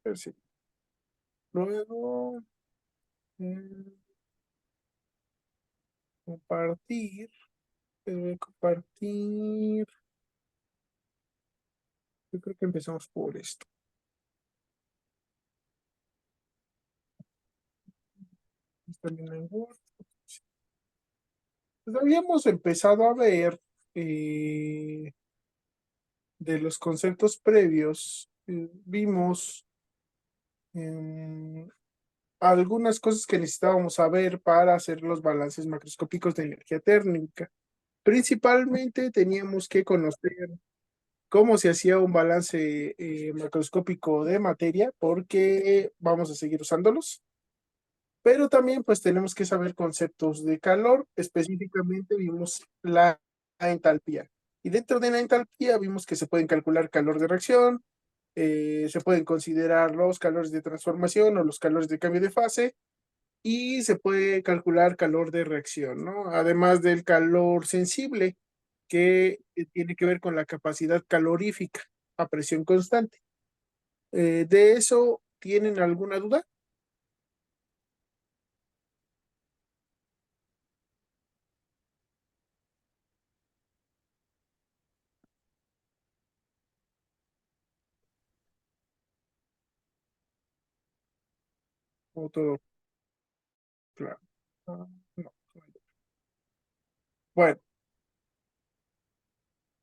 ver si. Luego, eh, compartir. Voy a compartir. Yo creo que empezamos por esto. También en Word. Pues habíamos empezado a ver eh, de los conceptos previos. Vimos em, algunas cosas que necesitábamos saber para hacer los balances macroscópicos de energía térmica. Principalmente teníamos que conocer cómo se hacía un balance macroscópico de materia, porque vamos a seguir usándolos. Pero también pues tenemos que saber conceptos de calor. Específicamente vimos la entalpía. Y dentro de la entalpía vimos que se pueden calcular calor de reacción, se pueden considerar los calores de transformación o los calores de cambio de fase, y se puede calcular calor de reacción, ¿no? Además del calor sensible, que tiene que ver con la capacidad calorífica a presión constante. ¿De eso tienen alguna duda? ¿O todo claro? Ah, no. Bueno,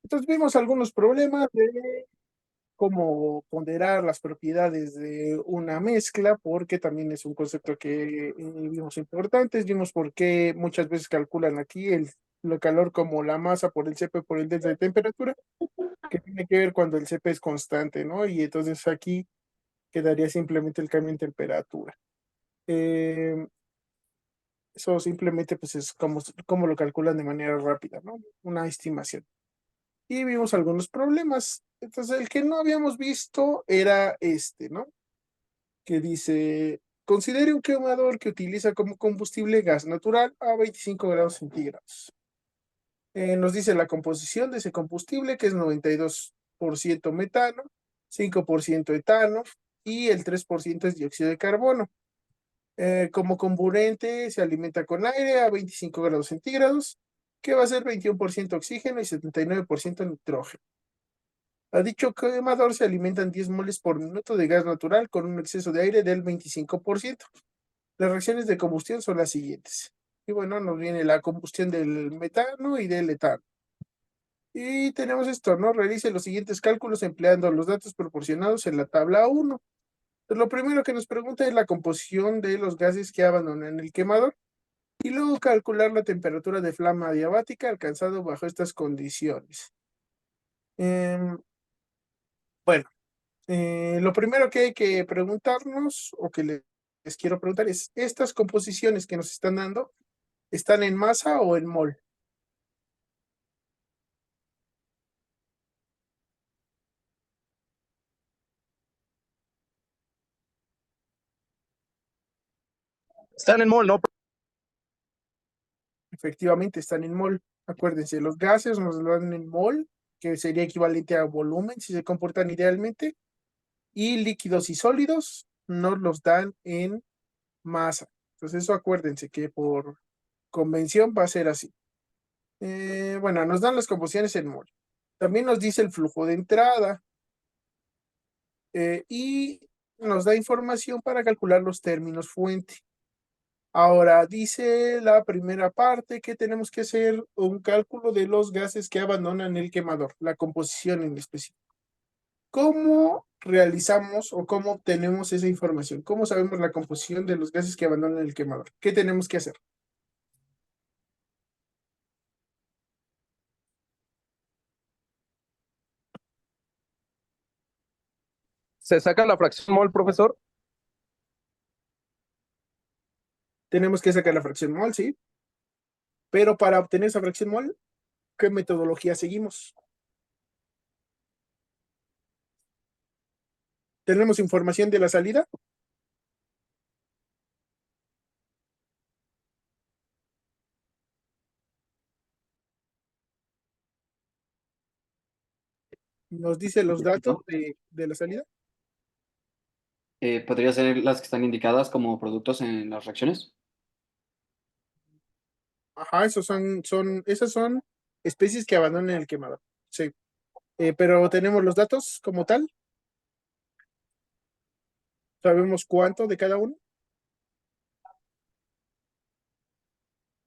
entonces vimos algunos problemas de cómo ponderar las propiedades de una mezcla, porque también es un concepto que vimos importantes. Vimos por qué muchas veces calculan aquí el calor como la masa por el CP por el delta de temperatura, que tiene que ver cuando el CP es constante, ¿no? Y entonces aquí quedaría simplemente el cambio en temperatura. Eh, Eso simplemente pues es como lo calculan de manera rápida, ¿no? Una estimación. Y vimos algunos problemas. Entonces, el que no habíamos visto era este, ¿no? Que dice, considere un quemador que utiliza como combustible gas natural a 25 grados centígrados. Nos dice la composición de ese combustible, que es 92% metano, 5% etano y el 3% es dióxido de carbono. Como comburente se alimenta con aire a 25 grados centígrados, que va a ser 21% oxígeno y 79% nitrógeno. A dicho quemador se alimentan 10 moles por minuto de gas natural con un exceso de aire del 25%. Las reacciones de combustión son las siguientes. Y bueno, nos viene la combustión del metano y del etano. Y tenemos esto, ¿no? Realice los siguientes cálculos empleando los datos proporcionados en la tabla 1. Pues lo primero que nos pregunta es la composición de los gases que abandonan el quemador y luego calcular la temperatura de flama adiabática alcanzado bajo estas condiciones. Em, bueno, lo primero que hay que preguntarnos o que les quiero preguntar es, ¿estas composiciones que nos están dando están en masa o en mol? Están en mol, ¿no? Efectivamente están en mol. Acuérdense, los gases nos lo dan en mol, que sería equivalente a volumen si se comportan idealmente, y líquidos y sólidos nos los dan en masa. Entonces eso acuérdense que por convención va a ser así. Bueno, nos dan las composiciones en mol. También nos dice el flujo de entrada, y nos da información para calcular los términos fuente. Ahora, dice la primera parte que tenemos que hacer un cálculo de los gases que abandonan el quemador, la composición en específico. ¿Cómo realizamos o cómo obtenemos esa información? ¿Cómo sabemos la composición de los gases que abandonan el quemador? ¿Qué tenemos que hacer? Se saca la fracción mol, profesor. Tenemos que sacar la fracción mol, ¿sí? Pero para obtener esa fracción mol, ¿qué metodología seguimos? ¿Tenemos información de la salida? Nos dice los datos de la salida. ¿Podría ser las que están indicadas como productos en las reacciones? Ajá, esas son especies que abandonan el quemador. Sí. Pero tenemos los datos como tal. Sabemos cuánto de cada uno.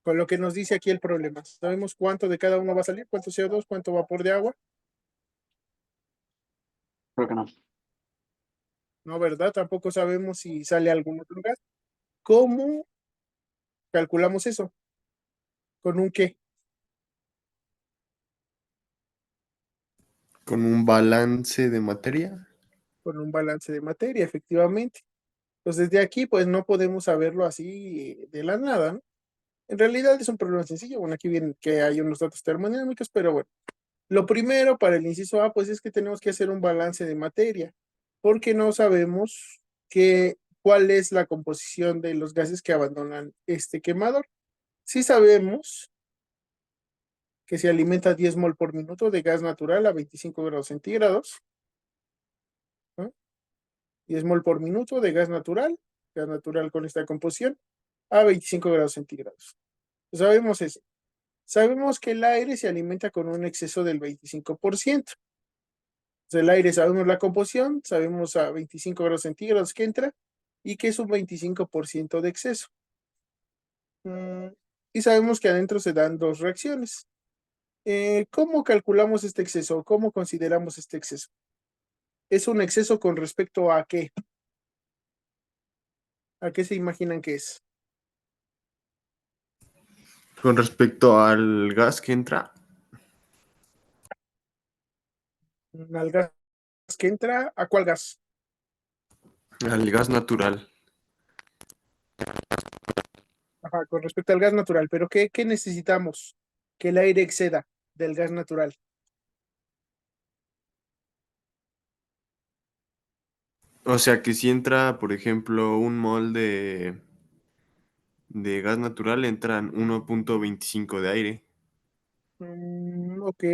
Con lo que nos dice aquí el problema. Sabemos cuánto de cada uno va a salir, cuánto CO2, cuánto vapor de agua. Creo que no. No, ¿verdad? Tampoco sabemos si sale algún otro gas. ¿Cómo calculamos eso? ¿Con un qué? Con un balance de materia. Con un balance de materia, efectivamente. Entonces, de aquí, pues no podemos saberlo así de la nada, ¿no? En realidad es un problema sencillo. Bueno, aquí viene que hay unos datos termodinámicos, pero bueno. Lo primero para el inciso A, pues es que tenemos que hacer un balance de materia, porque no sabemos cuál es la composición de los gases que abandonan este quemador. Sí sabemos que se alimenta 10 mol por minuto de gas natural a 25 grados centígrados, ¿no? 10 mol por minuto de gas natural con esta composición a 25 grados centígrados. Sabemos eso. Sabemos que el aire se alimenta con un exceso del 25%. El aire sabemos la composición, sabemos a 25 grados centígrados que entra y que es un 25% de exceso. Y sabemos que adentro se dan dos reacciones. ¿Cómo calculamos este exceso? ¿Cómo consideramos este exceso? ¿Es un exceso con respecto a qué? ¿A qué se imaginan que es? Con respecto al gas que entra, ¿Al gas que entra? ¿A cuál gas? al gas natural. Ajá, con respecto al gas natural. ¿Pero qué necesitamos que el aire exceda del gas natural? O sea que si entra, por ejemplo, un mol de gas natural, entran 1.25 de aire. Ok.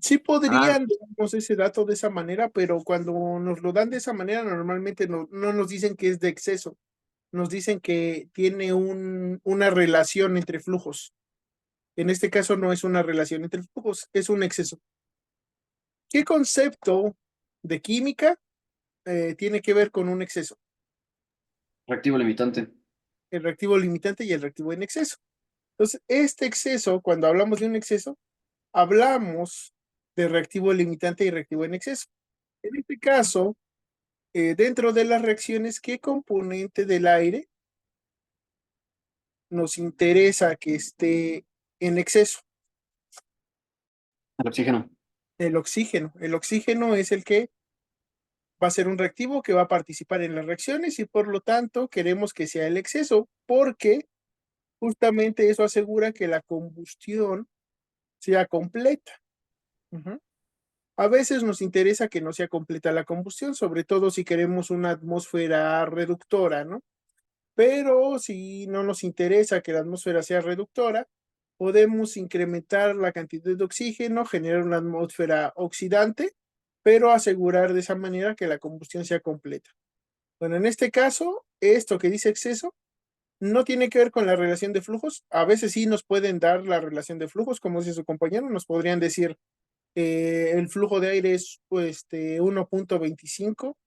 Sí Ah, podrían darnos ese dato de esa manera, pero cuando nos lo dan de esa manera, normalmente no nos dicen que es de exceso, nos dicen que tiene una relación entre flujos. En este caso no es una relación entre flujos, es un exceso. ¿Qué concepto de química tiene que ver con un exceso? Reactivo limitante. El reactivo limitante y el reactivo en exceso. Entonces, este exceso, cuando hablamos de un exceso, hablamos de reactivo limitante y reactivo en exceso. En este caso, dentro de las reacciones, ¿qué componente del aire nos interesa que esté en exceso? El oxígeno. El oxígeno. El oxígeno es el que va a ser un reactivo que va a participar en las reacciones y por lo tanto queremos que sea el exceso porque justamente eso asegura que la combustión sea completa. Ujú. A veces nos interesa que no sea completa la combustión, sobre todo si queremos una atmósfera reductora, ¿no? Pero si no nos interesa que la atmósfera sea reductora, podemos incrementar la cantidad de oxígeno, generar una atmósfera oxidante, pero asegurar de esa manera que la combustión sea completa. Bueno, en este caso, esto que dice exceso no tiene que ver con la relación de flujos. A veces sí nos pueden dar la relación de flujos, como dice su compañero, nos podrían decir el flujo de aire es 1.25,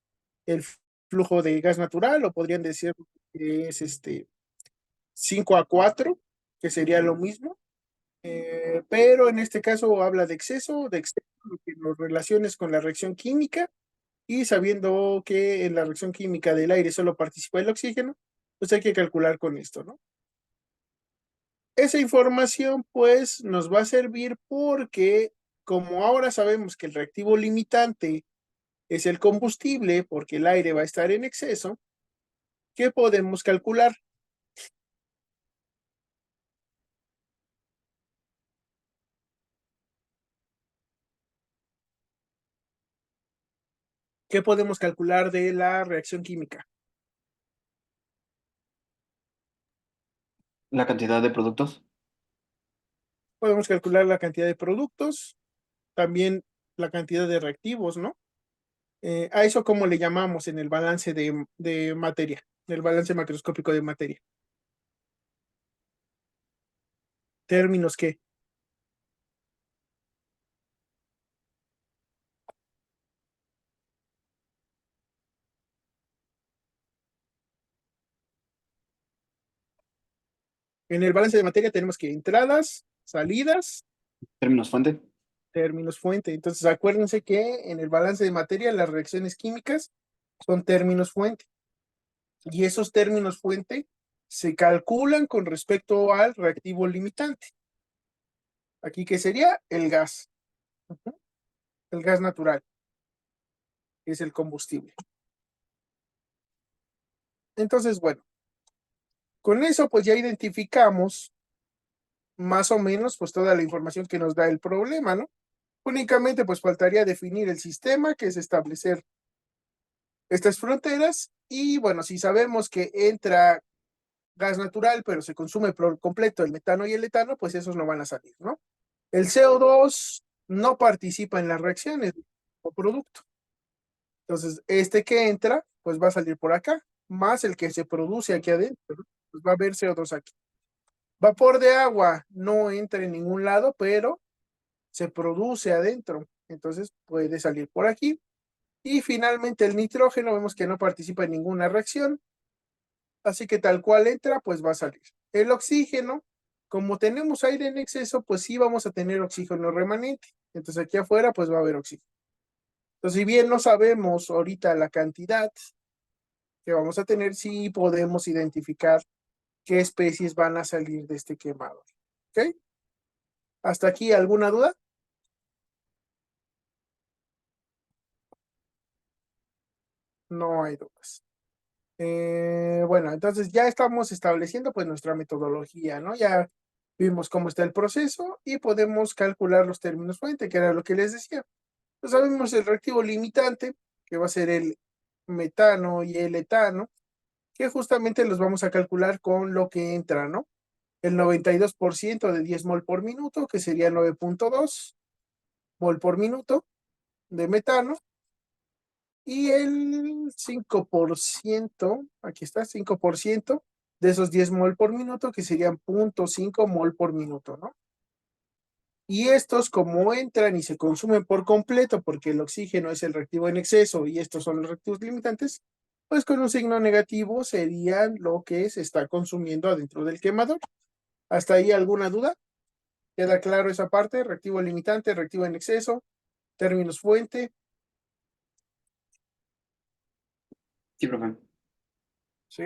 el flujo de gas natural, o podrían decir que es 5 a 4, que sería lo mismo, pero en este caso habla de exceso, que nos relaciones con la reacción química y sabiendo que en la reacción química del aire solo participa el oxígeno, pues hay que calcular con esto, ¿no? Esa información pues nos va a servir porque como ahora sabemos que el reactivo limitante es el combustible porque el aire va a estar en exceso, ¿qué podemos calcular? ¿Qué podemos calcular de la reacción química? La cantidad de productos. Podemos calcular la cantidad de productos, también la cantidad de reactivos, ¿no? A eso, ¿cómo le llamamos en el balance de materia, el balance macroscópico de materia? ¿Términos qué? En el balance de materia tenemos que entradas, salidas, Términos fuente. términos fuente. Entonces, acuérdense que en el balance de materia las reacciones químicas son términos fuente. Y esos términos fuente se calculan con respecto al reactivo limitante. Aquí, ¿qué sería? El gas. Ujú. El gas natural, que es el combustible. Entonces, bueno, con eso pues ya identificamos más o menos pues toda la información que nos da el problema, ¿no? Únicamente pues faltaría definir el sistema, que es establecer estas fronteras y bueno, si sabemos que entra gas natural, pero se consume por completo el metano y el etano, pues esos no van a salir, ¿no? El CO2 no participa en las reacciones o producto. Entonces, este que entra, pues va a salir por acá, más el que se produce aquí adentro, ¿no? Pues va a haber CO2 aquí. Vapor de agua no entra en ningún lado, pero se produce adentro. Entonces puede salir por aquí. Y finalmente el nitrógeno vemos que no participa en ninguna reacción. Así que tal cual entra, pues va a salir. El oxígeno, como tenemos aire en exceso, pues sí vamos a tener oxígeno remanente. Entonces aquí afuera, pues va a haber oxígeno. Entonces, si bien no sabemos ahorita la cantidad que vamos a tener, sí podemos identificar qué especies van a salir de este quemador. ¿Ok? ¿Hasta aquí alguna duda? No hay dudas. Bueno, entonces ya estamos estableciendo pues nuestra metodología, ¿no? Ya vimos cómo está el proceso y podemos calcular los términos fuente, que era lo que les decía. Pues sabemos el reactivo limitante, que va a ser el metano y el etano, que justamente los vamos a calcular con lo que entra, ¿no? El 92% de 10 mol por minuto, que sería 9.2 mol por minuto de metano, y el 5%, aquí está, 5% de esos 10 mol por minuto, que serían 0.5 mol por minuto, ¿no? Y estos, como entran y se consumen por completo, porque el oxígeno es el reactivo en exceso y estos son los reactivos limitantes, pues con un signo negativo serían lo que se está consumiendo adentro del quemador. ¿Hasta ahí alguna duda? ¿Queda claro esa parte? Reactivo limitante, reactivo en exceso, términos fuente. Sí, profe. ¿Sí?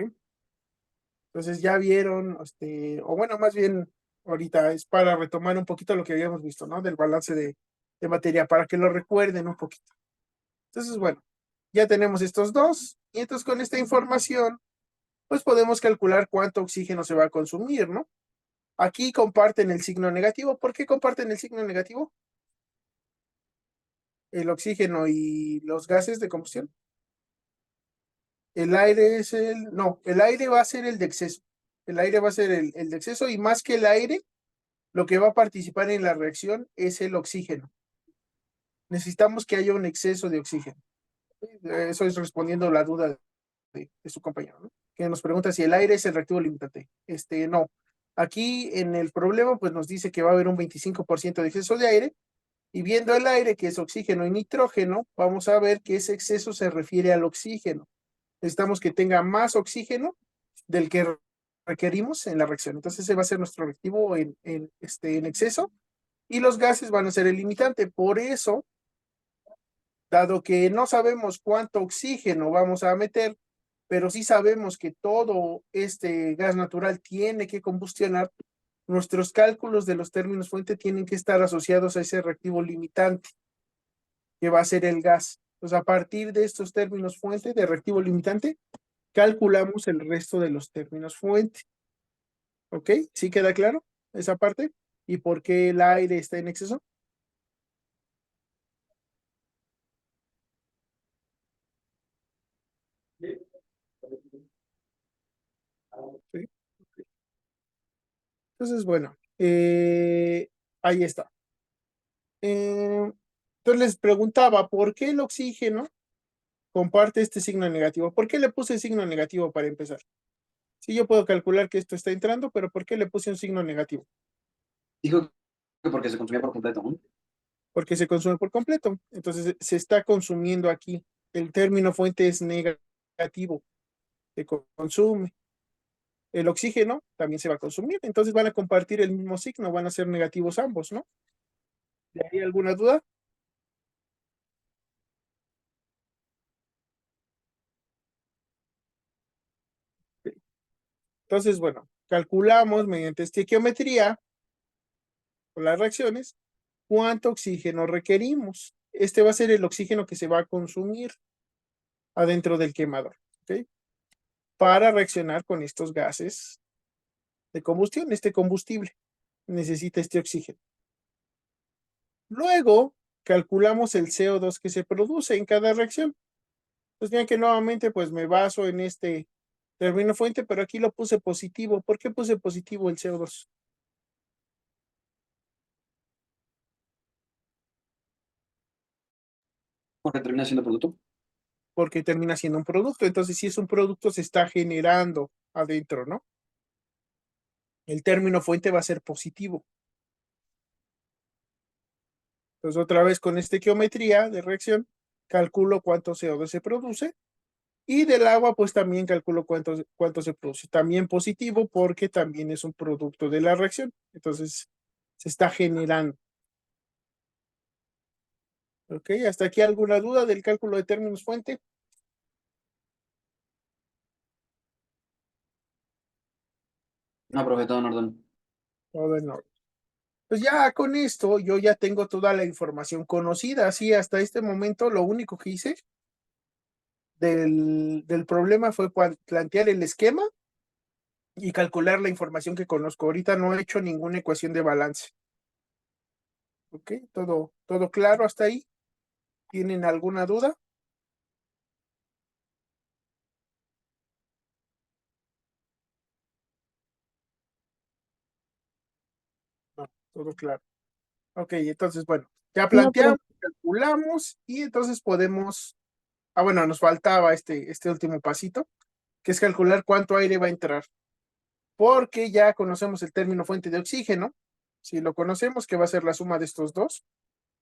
Entonces ya vieron, o bueno, más bien ahorita es para retomar un poquito lo que habíamos visto, ¿no? Del balance de materia, para que lo recuerden un poquito. Entonces, bueno, ya tenemos estos dos, y entonces con esta información, pues podemos calcular cuánto oxígeno se va a consumir, ¿no? Aquí comparten el signo negativo. ¿Por qué comparten el signo negativo? El oxígeno y los gases de combustión. El aire es no, el aire va a ser el de exceso. El aire va a ser el de exceso y más que el aire, lo que va a participar en la reacción es el oxígeno. Necesitamos que haya un exceso de oxígeno. Eso es respondiendo a la duda de su compañero, ¿no? Que nos pregunta si el aire es el reactivo limitante. No. Aquí en el problema, pues nos dice que va a haber un 25% de exceso de aire, y viendo el aire, que es oxígeno y nitrógeno, vamos a ver que ese exceso se refiere al oxígeno. Necesitamos que tenga más oxígeno del que requerimos en la reacción. Entonces ese va a ser nuestro reactivo en exceso, y los gases van a ser el limitante. Por eso, dado que no sabemos cuánto oxígeno vamos a meter, pero sí sabemos que todo este gas natural tiene que combustionar, nuestros cálculos de los términos fuente tienen que estar asociados a ese reactivo limitante, que va a ser el gas. Entonces, a partir de estos términos fuente de reactivo limitante, calculamos el resto de los términos fuente. ¿Ok? ¿Sí queda claro esa parte? ¿Y por qué el aire está en exceso? ¿Sí? Entonces, bueno, ahí está. Entonces les preguntaba, ¿por qué el oxígeno comparte este signo negativo. ¿Por qué le puse signo negativo para empezar? Sí, yo puedo calcular que esto está entrando, pero ¿por qué le puse un signo negativo? Dijo que porque se consumía por completo, ¿no? Porque se consume por completo. Entonces se está consumiendo aquí. El término fuente es negativo, se consume. El oxígeno también se va a consumir, entonces van a compartir el mismo signo, van a ser negativos ambos, ¿no? ¿Hay alguna duda? Entonces, bueno, calculamos mediante estequiometría con las reacciones cuánto oxígeno requerimos. Este va a ser el oxígeno que se va a consumir adentro del quemador, ¿ok? Para reaccionar con estos gases de combustión, este combustible necesita este oxígeno. Luego, calculamos el CO2 que se produce en cada reacción. Pues bien que nuevamente pues me baso en este término fuente, pero aquí lo puse positivo. ¿Por qué puse positivo el CO2? Porque termina siendo producto. Porque termina siendo un producto. Entonces, si es un producto, se está generando adentro, ¿no? El término fuente va a ser positivo. Entonces, otra vez con esta geometría de reacción, calculo cuánto CO2 se produce. Y del agua, pues también calculo cuánto se produce. También positivo porque también es un producto de la reacción. Entonces, se está generando. ¿Ok? ¿Hasta aquí alguna duda del cálculo de términos fuente? No, profe, todo en orden. Todo en orden. Pues ya con esto yo ya tengo toda la información conocida. Así hasta este momento lo único que hice del problema fue plantear el esquema y calcular la información que conozco. Ahorita no he hecho ninguna ecuación de balance. ¿Ok? Todo claro hasta ahí. ¿Tienen alguna duda? No, todo claro. Ok, entonces, bueno, ya No, planteamos, calculamos y entonces podemos, bueno, nos faltaba este último pasito, que es calcular cuánto aire va a entrar, porque ya conocemos el término fuente de oxígeno, si lo conocemos, que va a ser la suma de estos dos,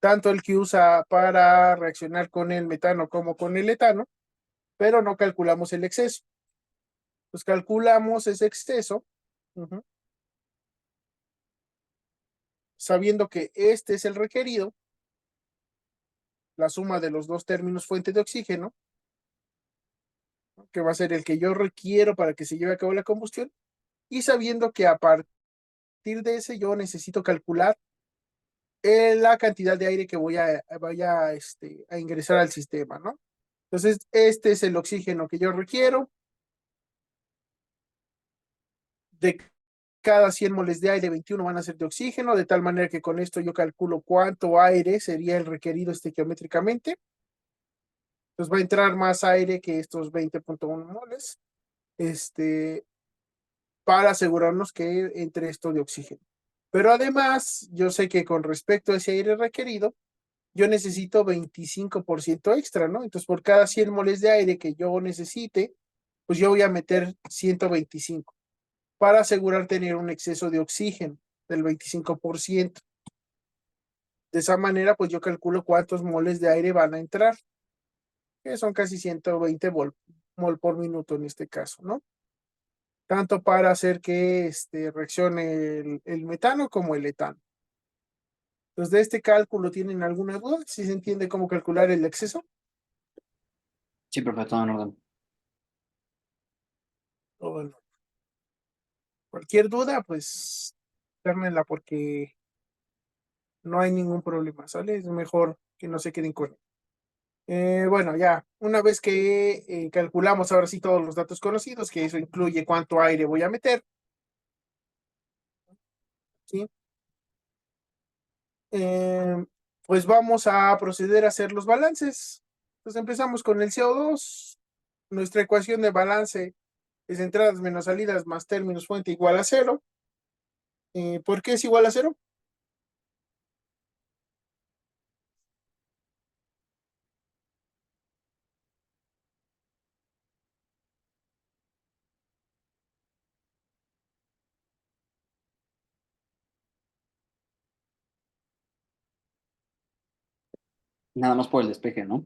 tanto el que usa para reaccionar con el metano como con el etano, pero no calculamos el exceso. Pues calculamos ese exceso, ujú, sabiendo que este es el requerido, la suma de los dos términos fuente de oxígeno, que va a ser el que yo requiero para que se lleve a cabo la combustión, y sabiendo que a partir de ese yo necesito calcular la cantidad de aire que a ingresar al sistema, ¿no? Entonces, este es el oxígeno que yo requiero. De cada 100 moles de aire, 21 van a ser de oxígeno, de tal manera que con esto yo calculo cuánto aire sería el requerido estequiométricamente. Entonces va a entrar más aire que estos 20.1 moles, para asegurarnos que entre esto de oxígeno. Pero además, yo sé que con respecto a ese aire requerido, yo necesito 25% extra, ¿no? Entonces, por cada 100 moles de aire que yo necesite, pues yo voy a meter 125 para asegurar tener un exceso de oxígeno del 25%. De esa manera, pues yo calculo cuántos moles de aire van a entrar, que son casi 120 mol por minuto en este caso, ¿no? Tanto para hacer que reaccione el metano como el etano. Entonces, de este cálculo, ¿tienen alguna duda? ¿Si se entiende cómo calcular el exceso? Sí, profe, todo en orden. O bueno, cualquier duda, pues, dármela porque no hay ningún problema, ¿sale? Es mejor que no se queden con. Bueno, ya, una vez que calculamos ahora sí todos los datos conocidos, que eso incluye cuánto aire voy a meter, ¿sí? Eh, pues vamos a proceder a hacer los balances. Entonces empezamos con el CO2. Nuestra ecuación de balance es entradas menos salidas más términos fuente igual a cero. ¿Por qué es igual a cero? Nada más por el despeje, ¿no?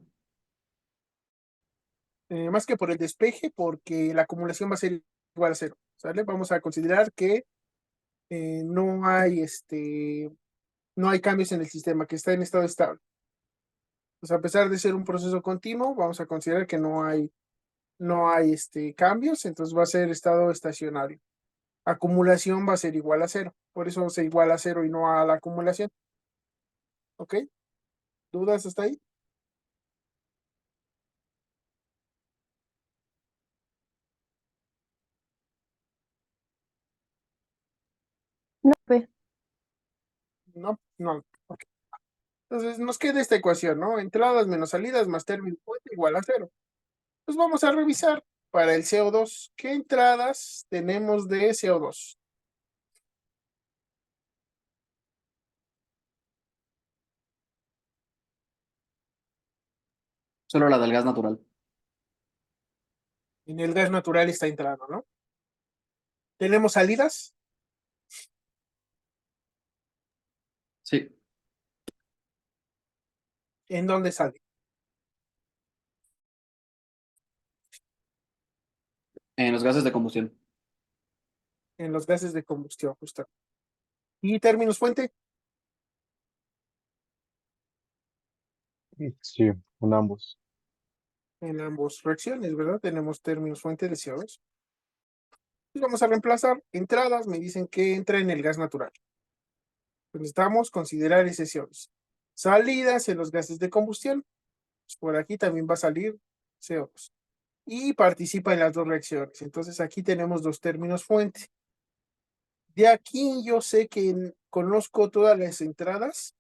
Más que por el despeje, porque la acumulación va a ser igual a cero, ¿sale? Vamos a considerar que no hay no hay cambios en el sistema, que está en estado estable. Pues a pesar de ser un proceso continuo, vamos a considerar que no hay cambios, entonces va a ser estado estacionario. Acumulación va a ser igual a cero, por eso se igual a cero y no a la acumulación. ¿Ok? ¿Dudas hasta ahí? No, pues, No, no. Ok. Entonces nos queda esta ecuación, ¿no? Entradas menos salidas más término fuente igual a cero. Pues vamos a revisar para el CO2. ¿Qué entradas tenemos de CO2? Solo la del gas natural. En el gas natural está entrando, ¿no? ¿Tenemos salidas? Sí, ¿En dónde sale? en los gases de combustión. En los gases de combustión, justo. ¿Y términos fuente? Sí, en ambos. En ambas reacciones, ¿verdad? Tenemos términos fuente de CO2. Y vamos a reemplazar entradas, me dicen que entra en el gas natural. Pues necesitamos considerar ese CO2. Salidas en los gases de combustión, pues por aquí también va a salir CO2. Y participa en las dos reacciones. Entonces aquí tenemos dos términos fuente. De aquí yo sé que conozco todas las entradas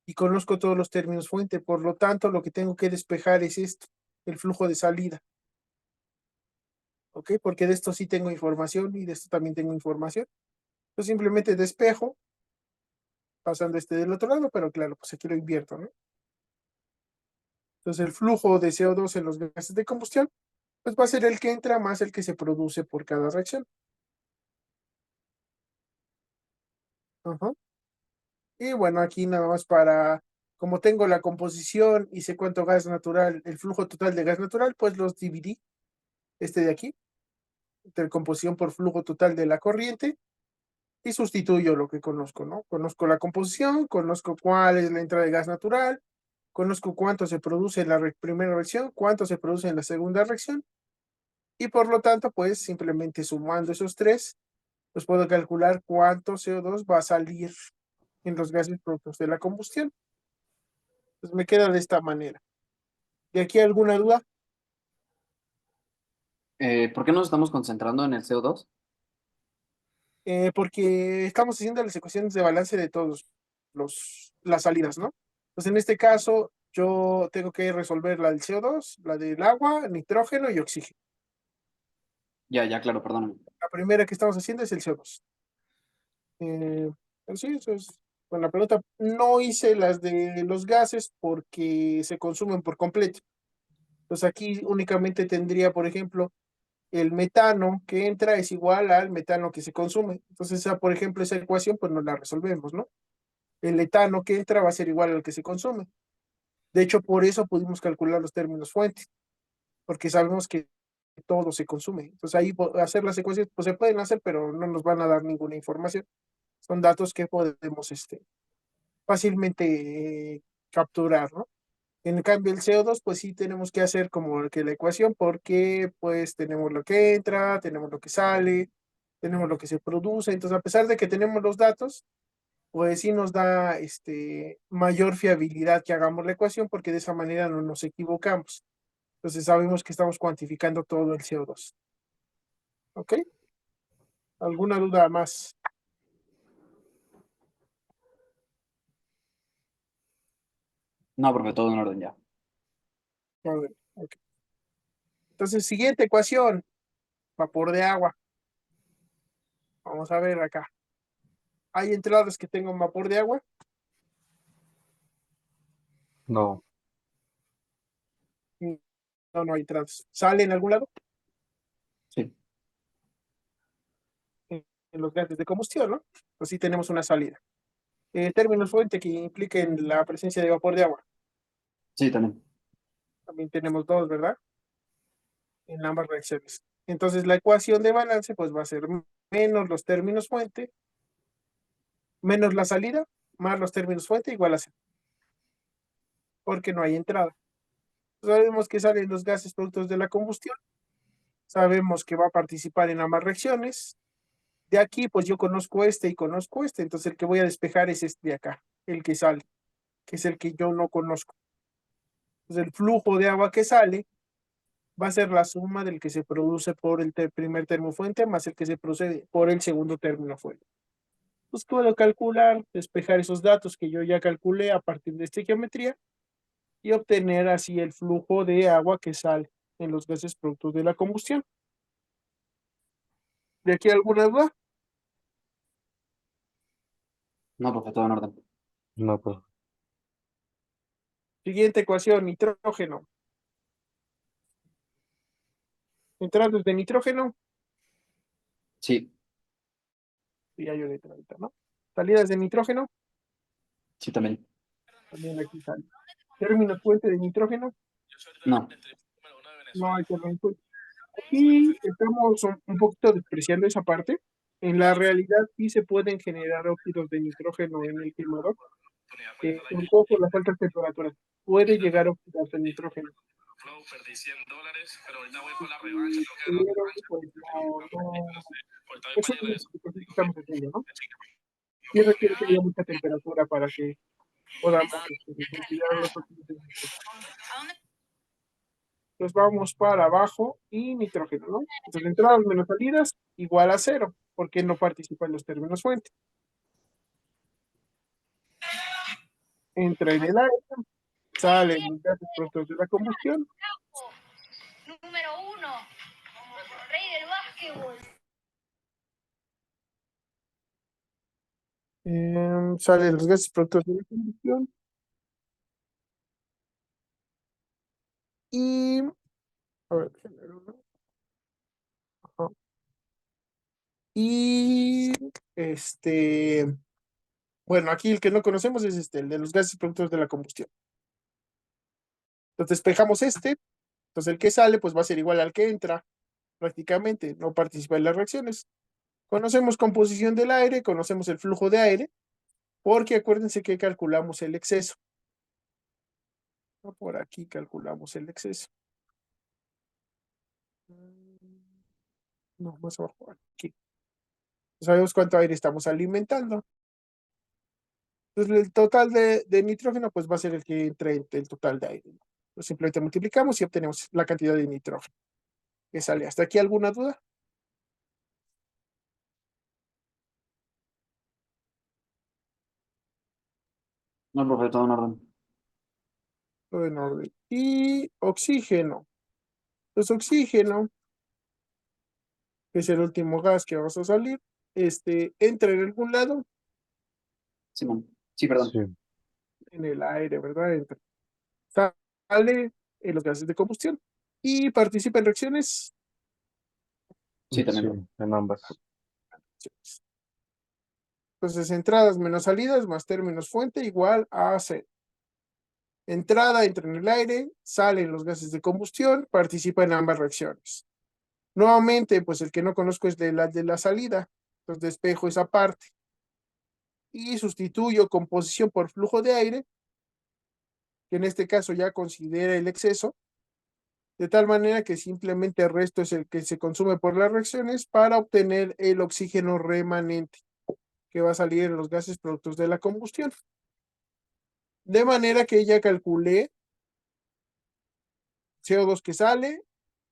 y conozco todos los términos fuente. Por lo tanto, lo que tengo que despejar es esto, el flujo de salida. ¿Ok? Porque de esto sí tengo información y de esto también tengo información. Yo simplemente despejo, pasando del otro lado, pero claro, pues aquí lo invierto, ¿no? Entonces el flujo de CO2 en los gases de combustión, pues va a ser el que entra más el que se produce por cada reacción. Ajá. Y bueno, aquí nada más como tengo la composición y sé cuánto gas natural, el flujo total de gas natural, pues los dividí, de aquí, entre composición por flujo total de la corriente, y sustituyo lo que conozco, ¿no? Conozco la composición, conozco cuál es la entrada de gas natural, conozco cuánto se produce en la primera reacción, cuánto se produce en la segunda reacción, y por lo tanto, pues simplemente sumando esos tres, pues puedo calcular cuánto CO2 va a salir en los gases productos de la combustión. Pues me queda de esta manera. ¿De aquí alguna duda? ¿Por qué nos estamos concentrando en el CO2? Porque estamos haciendo las ecuaciones de balance de todos las salidas, ¿no? Pues en este caso, yo tengo que resolver la del CO2, la del agua, nitrógeno y oxígeno. Ya, claro, perdóname. La primera que estamos haciendo es el CO2. Pero sí, eso es. Con la pelota no hice las de los gases porque se consumen por completo. Entonces aquí únicamente tendría, por ejemplo, el metano que entra es igual al metano que se consume. Entonces, por ejemplo, esa ecuación, pues no la resolvemos, ¿no? El etano que entra va a ser igual al que se consume. De hecho, por eso pudimos calcular los términos fuentes, porque sabemos que todo se consume. Entonces, ahí hacer las ecuaciones, pues se pueden hacer, pero no nos van a dar ninguna información. Son datos que podemos fácilmente capturar, ¿no? En cambio, el CO2, pues sí tenemos que hacer como que la ecuación, porque pues tenemos lo que entra, tenemos lo que sale, tenemos lo que se produce. Entonces, a pesar de que tenemos los datos, pues sí nos da mayor fiabilidad que hagamos la ecuación, porque de esa manera no nos equivocamos. Entonces, sabemos que estamos cuantificando todo el CO2. ¿Ok? ¿Alguna duda más? No, porque todo en orden ya. A ver, ok. Entonces, siguiente ecuación, vapor de agua. Vamos a ver acá. ¿Hay entradas que tengan vapor de agua? No, No, no hay entradas. ¿Sale en algún lado? Sí. En los gases de combustión, ¿no? Pues sí tenemos una salida. Términos fuente que impliquen la presencia de vapor de agua. Sí, también. También tenemos 2, ¿verdad? En ambas reacciones. Entonces la ecuación de balance pues va a ser menos los términos fuente, menos la salida, más los términos fuente igual a 0, porque no hay entrada. Sabemos que salen los gases productos de la combustión, sabemos que va a participar en ambas reacciones. De aquí pues yo conozco este y conozco este, entonces el que voy a despejar es este de acá, el que sale, que es el que yo no conozco. Entonces el flujo de agua que sale va a ser la suma del que se produce por el primer término fuente más el que se procede por el segundo término fuente. Pues puedo calcular, despejar esos datos que yo ya calculé a partir de esta geometría y obtener así el flujo de agua que sale en los gases productos de la combustión. ¿De aquí alguna duda? No, profe, todo en orden. No, profe. Siguiente ecuación, nitrógeno. Entradas de nitrógeno, Sí, y ya yo letra ahorita, ¿no? Salidas de nitrógeno, sí, también. también aquí sale. Términos fuente de nitrógeno, No, no hay término fuente. Aquí estamos un poquito despreciando esa parte. En la realidad sí se pueden generar óxidos de nitrógeno en el quemador, un poco por las altas temperaturas. Puede llegar a oxidarse el nitrógeno. Pero, pues, eso es lo que estamos haciendo, ¿no? Sí requiere que haya mucha temperatura para que podamos retirar los óxidos de nitrógeno. Entonces vamos para abajo y nitrógeno, ¿no? Entonces entradas menos salidas igual a 0, porque no participa en los términos fuente. Entra en el aire, salen los gases productos de la combustión. Número 1, rey del básquetbol. Salen los gases productos de la combustión. Y, a ver, género, ¿no? Ajá. Y, bueno, aquí el que no conocemos es el de los gases productos de la combustión. Entonces despejamos este, entonces el que sale pues va a ser igual al que entra, prácticamente, no participa en las reacciones. Conocemos composición del aire, conocemos el flujo de aire, porque acuérdense que calculamos el exceso. Por aquí calculamos el exceso. No, más abajo, aquí. Sabemos cuánto aire estamos alimentando. Entonces el total de nitrógeno pues va a ser el que entre el total de aire, ¿no? Pues simplemente multiplicamos y obtenemos la cantidad de nitrógeno que sale. ¿Hasta aquí alguna duda? no, profe, todo en orden. Todo en orden. Y oxígeno. Pues oxígeno, que es el último gas que vamos a salir, entra en algún lado Simón. Sí, perdón. Sí, en el aire, ¿verdad? Entra. Sale en los gases de combustión y participa en reacciones. Sí, también, sí, profe. en ambas. Entonces, entradas menos salidas más términos fuente igual a 0. Entrada entra en el aire, salen los gases de combustión, participa en ambas reacciones. Nuevamente, pues el que no conozco es de la salida, entonces despejo esa parte y sustituyo composición por flujo de aire, que en este caso ya considera el exceso, de tal manera que simplemente el resto es el que se consume por las reacciones para obtener el oxígeno remanente, que va a salir en los gases productos de la combustión. De manera que ya calculé CO2 que sale,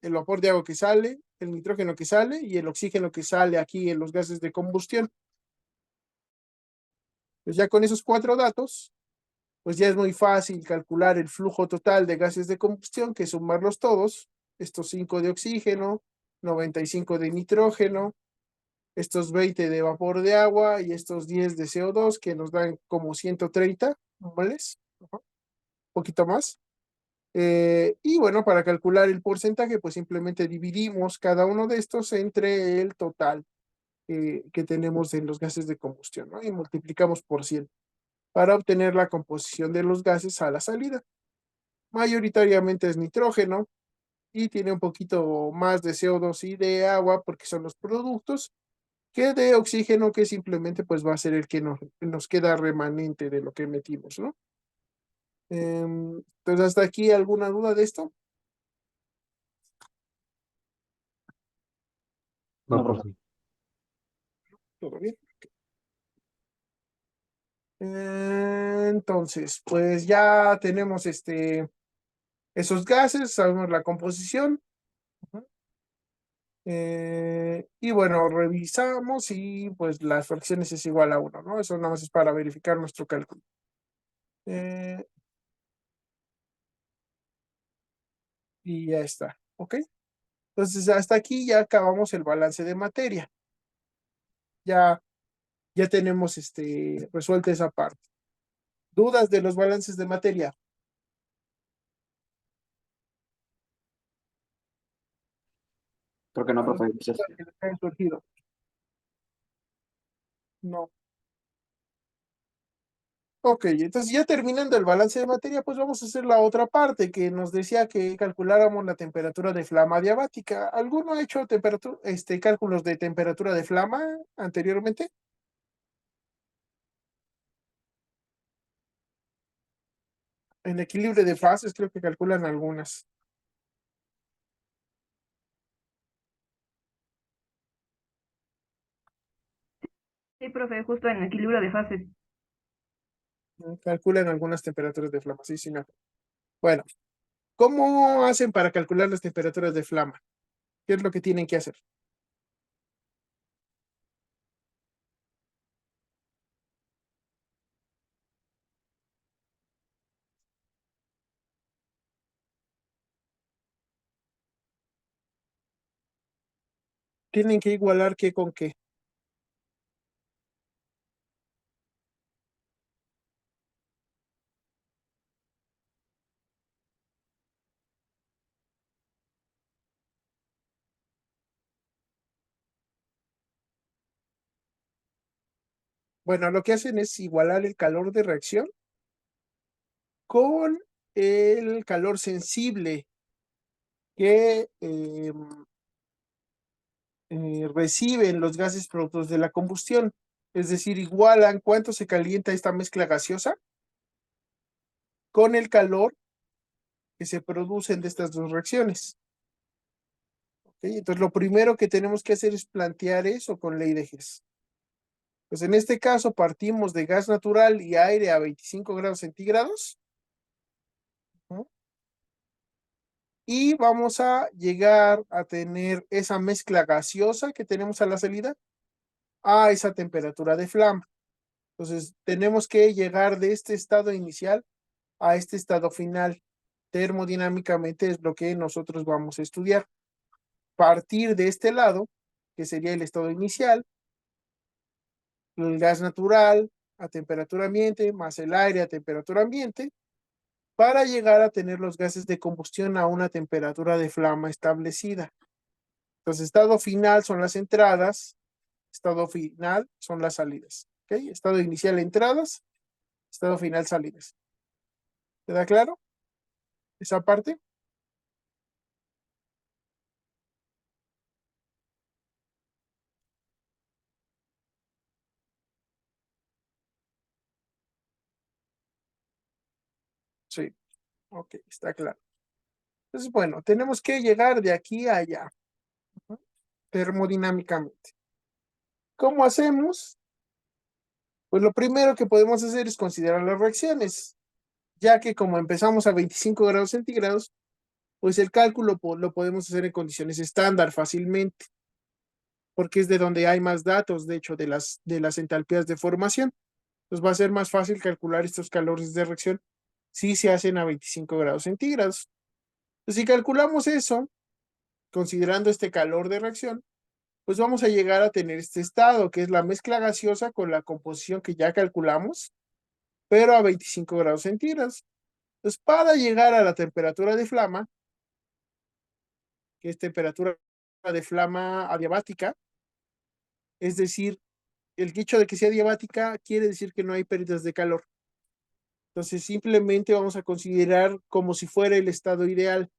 el vapor de agua que sale, el nitrógeno que sale y el oxígeno que sale aquí en los gases de combustión. Pues ya con esos 4 datos, pues ya es muy fácil calcular el flujo total de gases de combustión, que sumarlos todos, estos 5 de oxígeno, 95 de nitrógeno, estos 20 de vapor de agua y estos 10 de CO2, que nos dan como 130 moles, un poquito más. Y bueno, para calcular el porcentaje, pues simplemente dividimos cada uno de estos entre el total que tenemos en los gases de combustión, ¿no? Y multiplicamos por 100 para obtener la composición de los gases a la salida. mayoritariamente es nitrógeno y tiene un poquito más de CO2 y de agua porque son los productos, que de oxígeno, que simplemente pues va a ser el que nos queda remanente de lo que metimos, ¿no? Entonces, hasta aquí, ¿alguna duda de esto? No, No, profe. ¿Todo bien? Entonces, pues ya tenemos esos gases, sabemos la composición. Ujú. Y bueno, revisamos y pues las fracciones es igual a 1, ¿no? Eso nada más es para verificar nuestro cálculo. Eh, y ya está, ¿ok? Entonces, hasta aquí ya acabamos el balance de materia. Ya, ya tenemos resuelta esa parte. ¿Dudas de los balances de materia? creo que no, ¿Alguna profe. duda que les haya surgido? No. Ok, entonces ya terminando el balance de materia, pues vamos a hacer la otra parte que nos decía que calculáramos la temperatura de flama adiabática. ¿Alguno ha hecho cálculos de temperatura de flama anteriormente? En equilibrio de fases creo que calculan algunas. Sí, profe, justo en equilibrio de fases. Calculan algunas temperaturas de flama, sí, sí, me acuerdo. Bueno, ¿cómo hacen para calcular las temperaturas de flama? ¿Qué es lo que tienen que hacer? Tienen que igualar qué con qué. Bueno, lo que hacen es igualar el calor de reacción con el calor sensible que reciben los gases productos de la combustión. Es decir, igualan cuánto se calienta esta mezcla gaseosa con el calor que se producen de estas dos reacciones. ¿Ok? Entonces, lo primero que tenemos que hacer es plantear eso con ley de Hess. Pues en este caso partimos de gas natural y aire a 25 grados centígrados. ¿No? Y vamos a llegar a tener esa mezcla gaseosa que tenemos a la salida a esa temperatura de flama. Entonces, tenemos que llegar de este estado inicial a este estado final. Termodinámicamente es lo que nosotros vamos a estudiar. Partir de este lado, que sería el estado inicial, el gas natural a temperatura ambiente, más el aire a temperatura ambiente, para llegar a tener los gases de combustión a una temperatura de flama establecida. Entonces, estado final son las entradas, estado final son las salidas. ¿Ok? Estado inicial entradas, estado final salidas. ¿Queda claro esa parte? Sí, ok, está claro. Entonces, bueno, tenemos que llegar de aquí a allá, ¿no? Termodinámicamente. ¿Cómo hacemos? Pues lo primero que podemos hacer es considerar las reacciones, ya que como empezamos a 25 grados centígrados, pues el cálculo lo podemos hacer en condiciones estándar fácilmente, porque es de donde hay más datos, de hecho, de las entalpías de formación. Pues va a ser más fácil calcular estos calores de reacción si se hacen a 25 grados centígrados. Pues si calculamos eso, considerando este calor de reacción, pues vamos a llegar a tener este estado, que es la mezcla gaseosa con la composición que ya calculamos, pero a 25 grados centígrados. Entonces, para llegar a la temperatura de flama, que es temperatura de flama adiabática, es decir, el hecho de que sea adiabática quiere decir que no hay pérdidas de calor. Entonces simplemente vamos a considerar como si fuera el estado ideal,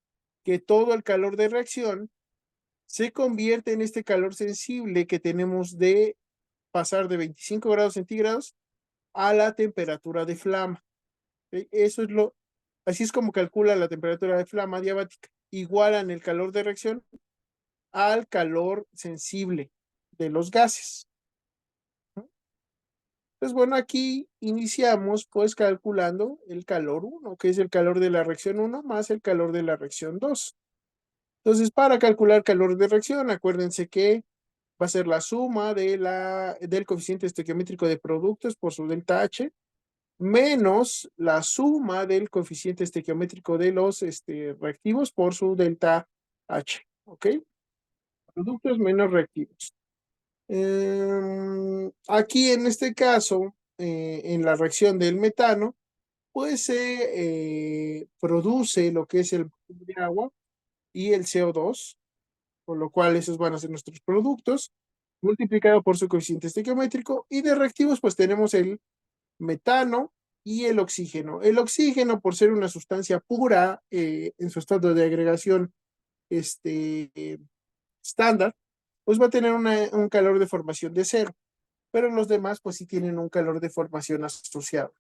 que todo el calor de reacción se convierte en este calor sensible que tenemos de pasar de 25 grados centígrados a la temperatura de flama. ¿Ok? Así es como calcula la temperatura de flama diabática. Igualan el calor de reacción al calor sensible de los gases. Pues bueno, aquí iniciamos pues calculando el calor 1, que es el calor de la reacción 1 más el calor de la reacción 2. Entonces, para calcular calor de reacción, acuérdense que va a ser la suma del coeficiente estequiométrico de productos por su delta H, menos la suma del coeficiente estequiométrico de los reactivos por su delta H. ¿Ok? Productos menos reactivos. Aquí en este caso, en la reacción del metano, pues se produce lo que es el vapor de agua y el CO2, por lo cual esos van a ser nuestros productos, multiplicado por su coeficiente estequiométrico, y de reactivos pues tenemos el metano y el oxígeno. El oxígeno, por ser una sustancia pura en su estado de agregación estándar, pues va a tener un calor de formación de cero, pero los demás pues sí tienen un calor de formación asociado.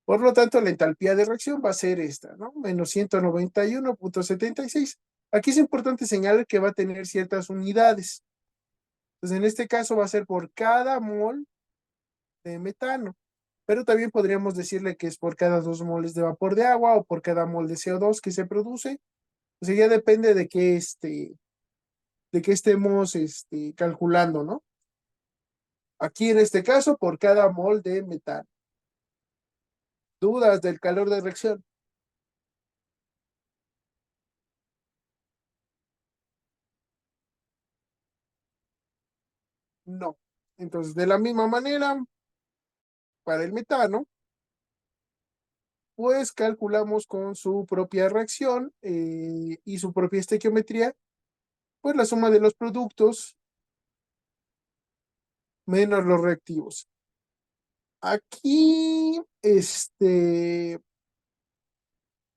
Por lo tanto, la entalpía de reacción va a ser esta, ¿no? Menos 191.76. Aquí es importante señalar que va a tener ciertas unidades. Entonces, en este caso va a ser por cada mol de metano, pero también podríamos decirle que es por cada 2 moles de vapor de agua o por cada mol de CO2 que se produce. O sea, ya depende de qué estemos calculando, ¿no? Aquí en este caso, por cada mol de metano. ¿Dudas del calor de reacción? No. Entonces, de la misma manera, para el metano, pues calculamos con su propia reacción y su propia estequiometría, pues la suma de los productos menos los reactivos. Aquí,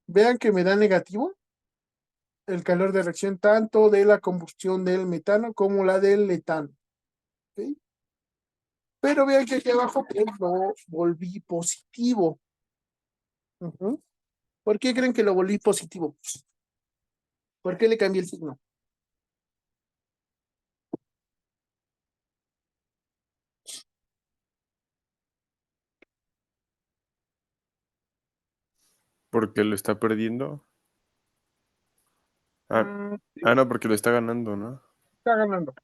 vean que me da negativo el calor de reacción tanto de la combustión del metano como la del etano. ¿Ok? Pero vean que aquí abajo pues, lo volví positivo. Ujú. ¿Por qué creen que lo volví positivo? ¿Por qué le cambié el signo? Porque lo está perdiendo. Ah, Sí, no, porque lo está ganando, ¿no? está ganando.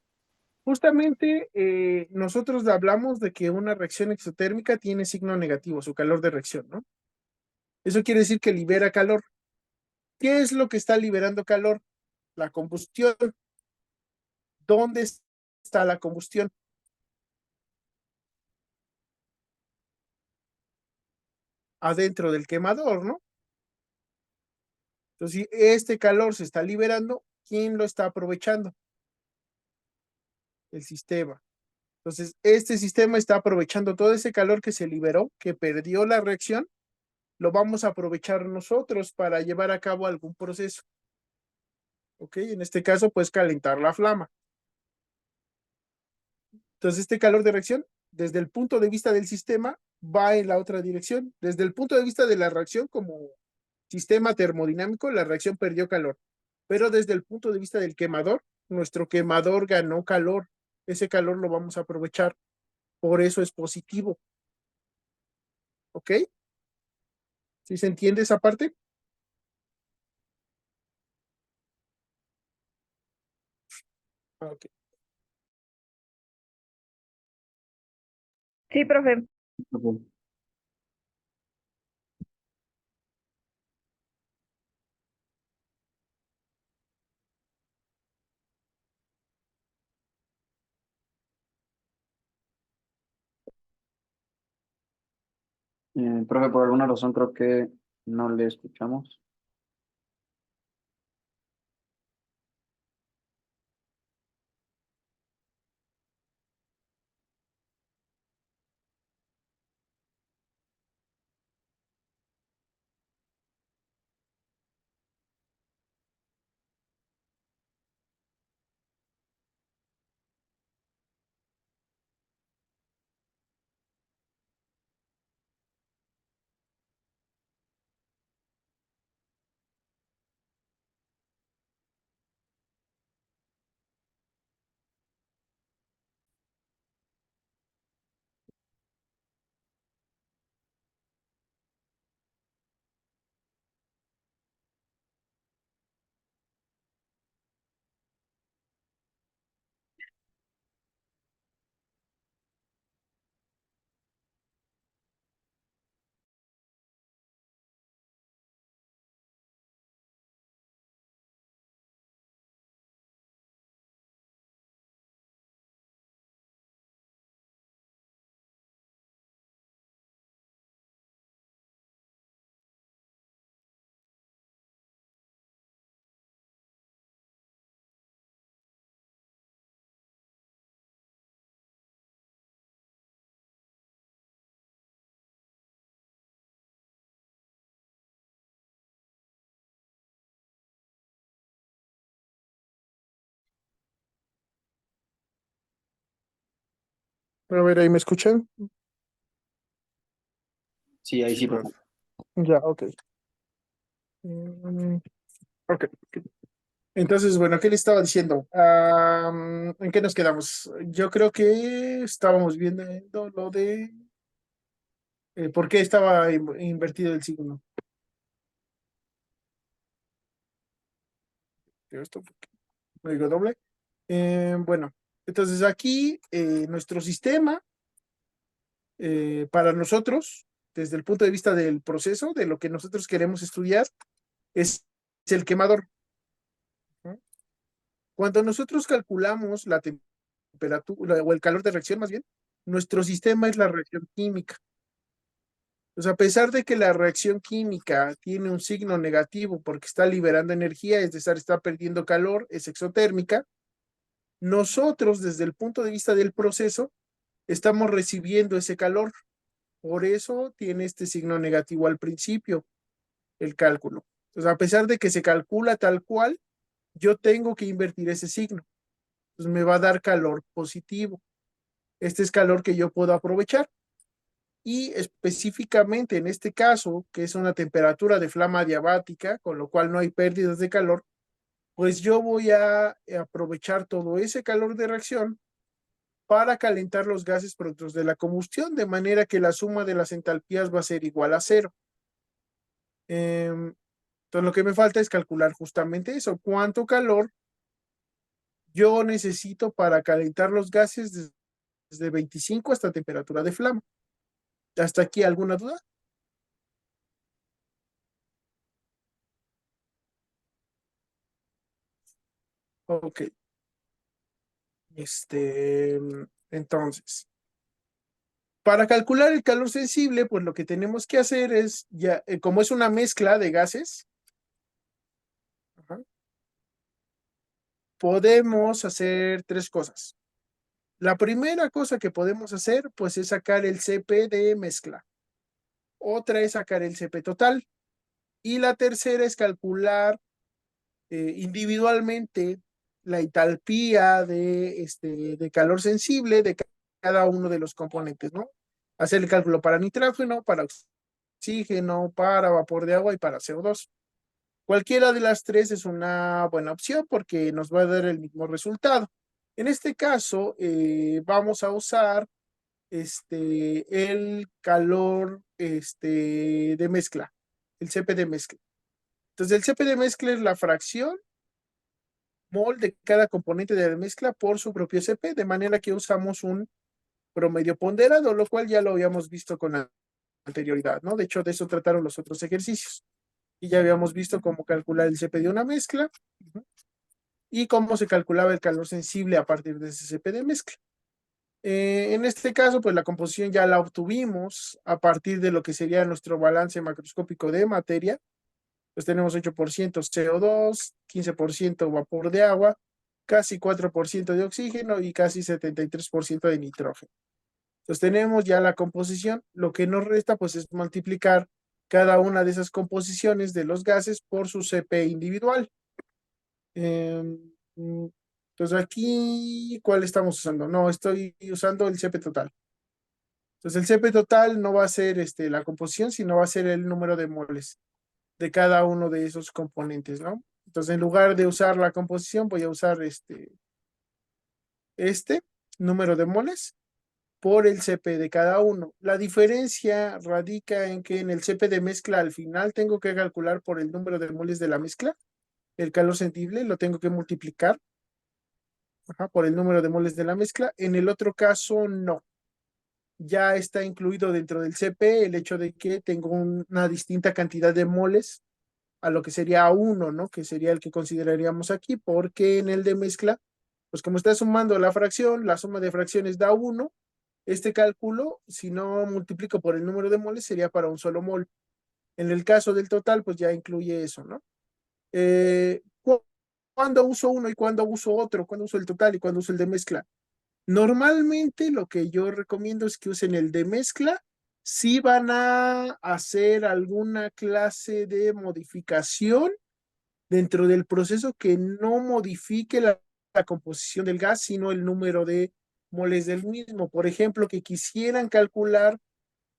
Justamente nosotros hablamos de que una reacción exotérmica tiene signo negativo, su calor de reacción, ¿no? Eso quiere decir que libera calor. ¿Qué es lo que está liberando calor? La combustión. ¿Dónde está la combustión? Adentro del quemador, ¿no? Entonces, si este calor se está liberando, ¿quién lo está aprovechando? El sistema. Entonces, este sistema está aprovechando todo ese calor que se liberó, que perdió la reacción, lo vamos a aprovechar nosotros para llevar a cabo algún proceso. ¿Ok? En este caso, pues calentar la flama. Entonces, este calor de reacción, desde el punto de vista del sistema, va en la otra dirección. Desde el punto de vista de la reacción como sistema termodinámico, la reacción perdió calor. Pero desde el punto de vista del quemador, nuestro quemador ganó calor. Ese calor lo vamos a aprovechar. Por eso es positivo. ¿Ok? ¿Sí se entiende esa parte? Ok. Sí, profe. Ok. Profe, por alguna razón creo que no le escuchamos. A ver, ahí me escuchan. Sí, ahí sí, profe. Ya, ok. Mm, ok. Entonces, bueno, ¿qué le estaba diciendo? ¿En qué nos quedamos? Yo creo que estábamos viendo lo de por qué estaba invertido el signo. Pero esto, lo digo doble. Bueno, entonces aquí nuestro sistema, para nosotros, desde el punto de vista del proceso, de lo que nosotros queremos estudiar, es el quemador, ¿no? Cuando nosotros calculamos la temperatura o el calor de reacción, más bien, nuestro sistema es la reacción química. Pues a pesar de que la reacción química tiene un signo negativo porque está liberando energía, es decir, está perdiendo calor, es exotérmica, nosotros desde el punto de vista del proceso estamos recibiendo ese calor. Por eso tiene este signo negativo al principio, el cálculo. Entonces, a pesar de que se calcula tal cual, yo tengo que invertir ese signo. Entonces me va a dar calor positivo. Este es calor que yo puedo aprovechar. Y específicamente en este caso, que es una temperatura de flama adiabática, con lo cual no hay pérdidas de calor, pues yo voy a aprovechar todo ese calor de reacción para calentar los gases productos de la combustión, de manera que la suma de las entalpías va a ser igual a cero. Entonces lo que me falta es calcular justamente eso, cuánto calor yo necesito para calentar los gases desde 25 hasta temperatura de flama. ¿Hasta aquí alguna duda? Ok. Este, entonces, para calcular el calor sensible, pues lo que tenemos que hacer es, ya, como es una mezcla de gases, ajá, podemos hacer tres cosas. La primera cosa que podemos hacer, pues, es sacar el CP de mezcla. Otra es sacar el CP total. Y la tercera es calcular individualmente la entalpía de calor sensible de cada uno de los componentes, ¿no? Hacer el cálculo para nitrógeno, para oxígeno, para vapor de agua y para CO2. Cualquiera de las tres es una buena opción porque nos va a dar el mismo resultado. En este caso, vamos a usar el calor de mezcla, el CP de mezcla. Entonces, el CP de mezcla es la fracción mol de cada componente de la mezcla por su propio CP, de manera que usamos un promedio ponderado, lo cual ya lo habíamos visto con anterioridad, ¿no? De hecho, de eso trataron los otros ejercicios. Y ya habíamos visto cómo calcular el CP de una mezcla y cómo se calculaba el calor sensible a partir de ese CP de mezcla. En este caso, pues la composición ya la obtuvimos a partir de lo que sería nuestro balance macroscópico de materia. Pues tenemos 8% CO2, 15% vapor de agua, casi 4% de oxígeno y casi 73% de nitrógeno. Entonces tenemos ya la composición. Lo que nos resta pues es multiplicar cada una de esas composiciones de los gases por su CP individual. Entonces aquí, ¿cuál estamos usando? No, estoy usando el CP total. Entonces el CP total no va a ser la composición, sino va a ser el número de moles de cada uno de esos componentes, ¿no? Entonces en lugar de usar la composición, voy a usar este número de moles por el CP de cada uno. La diferencia radica en que en el CP de mezcla al final tengo que calcular por el número de moles de la mezcla, el calor sensible lo tengo que multiplicar por el número de moles de la mezcla. En el otro caso, no. Ya está incluido dentro del CP el hecho de que tengo una distinta cantidad de moles a lo que sería uno, ¿no? Que sería el que consideraríamos aquí, porque en el de mezcla, pues como está sumando la fracción, la suma de fracciones da 1. Este cálculo, si no multiplico por el número de moles, sería para un solo mol. En el caso del total, pues ya incluye eso, ¿no? ¿Cuándo uso uno y cuándo uso otro? ¿Cuándo uso el total y cuándo uso el de mezcla? Normalmente lo que yo recomiendo es que usen el de mezcla si van a hacer alguna clase de modificación dentro del proceso que no modifique la composición del gas, sino el número de moles del mismo. Por ejemplo, que quisieran calcular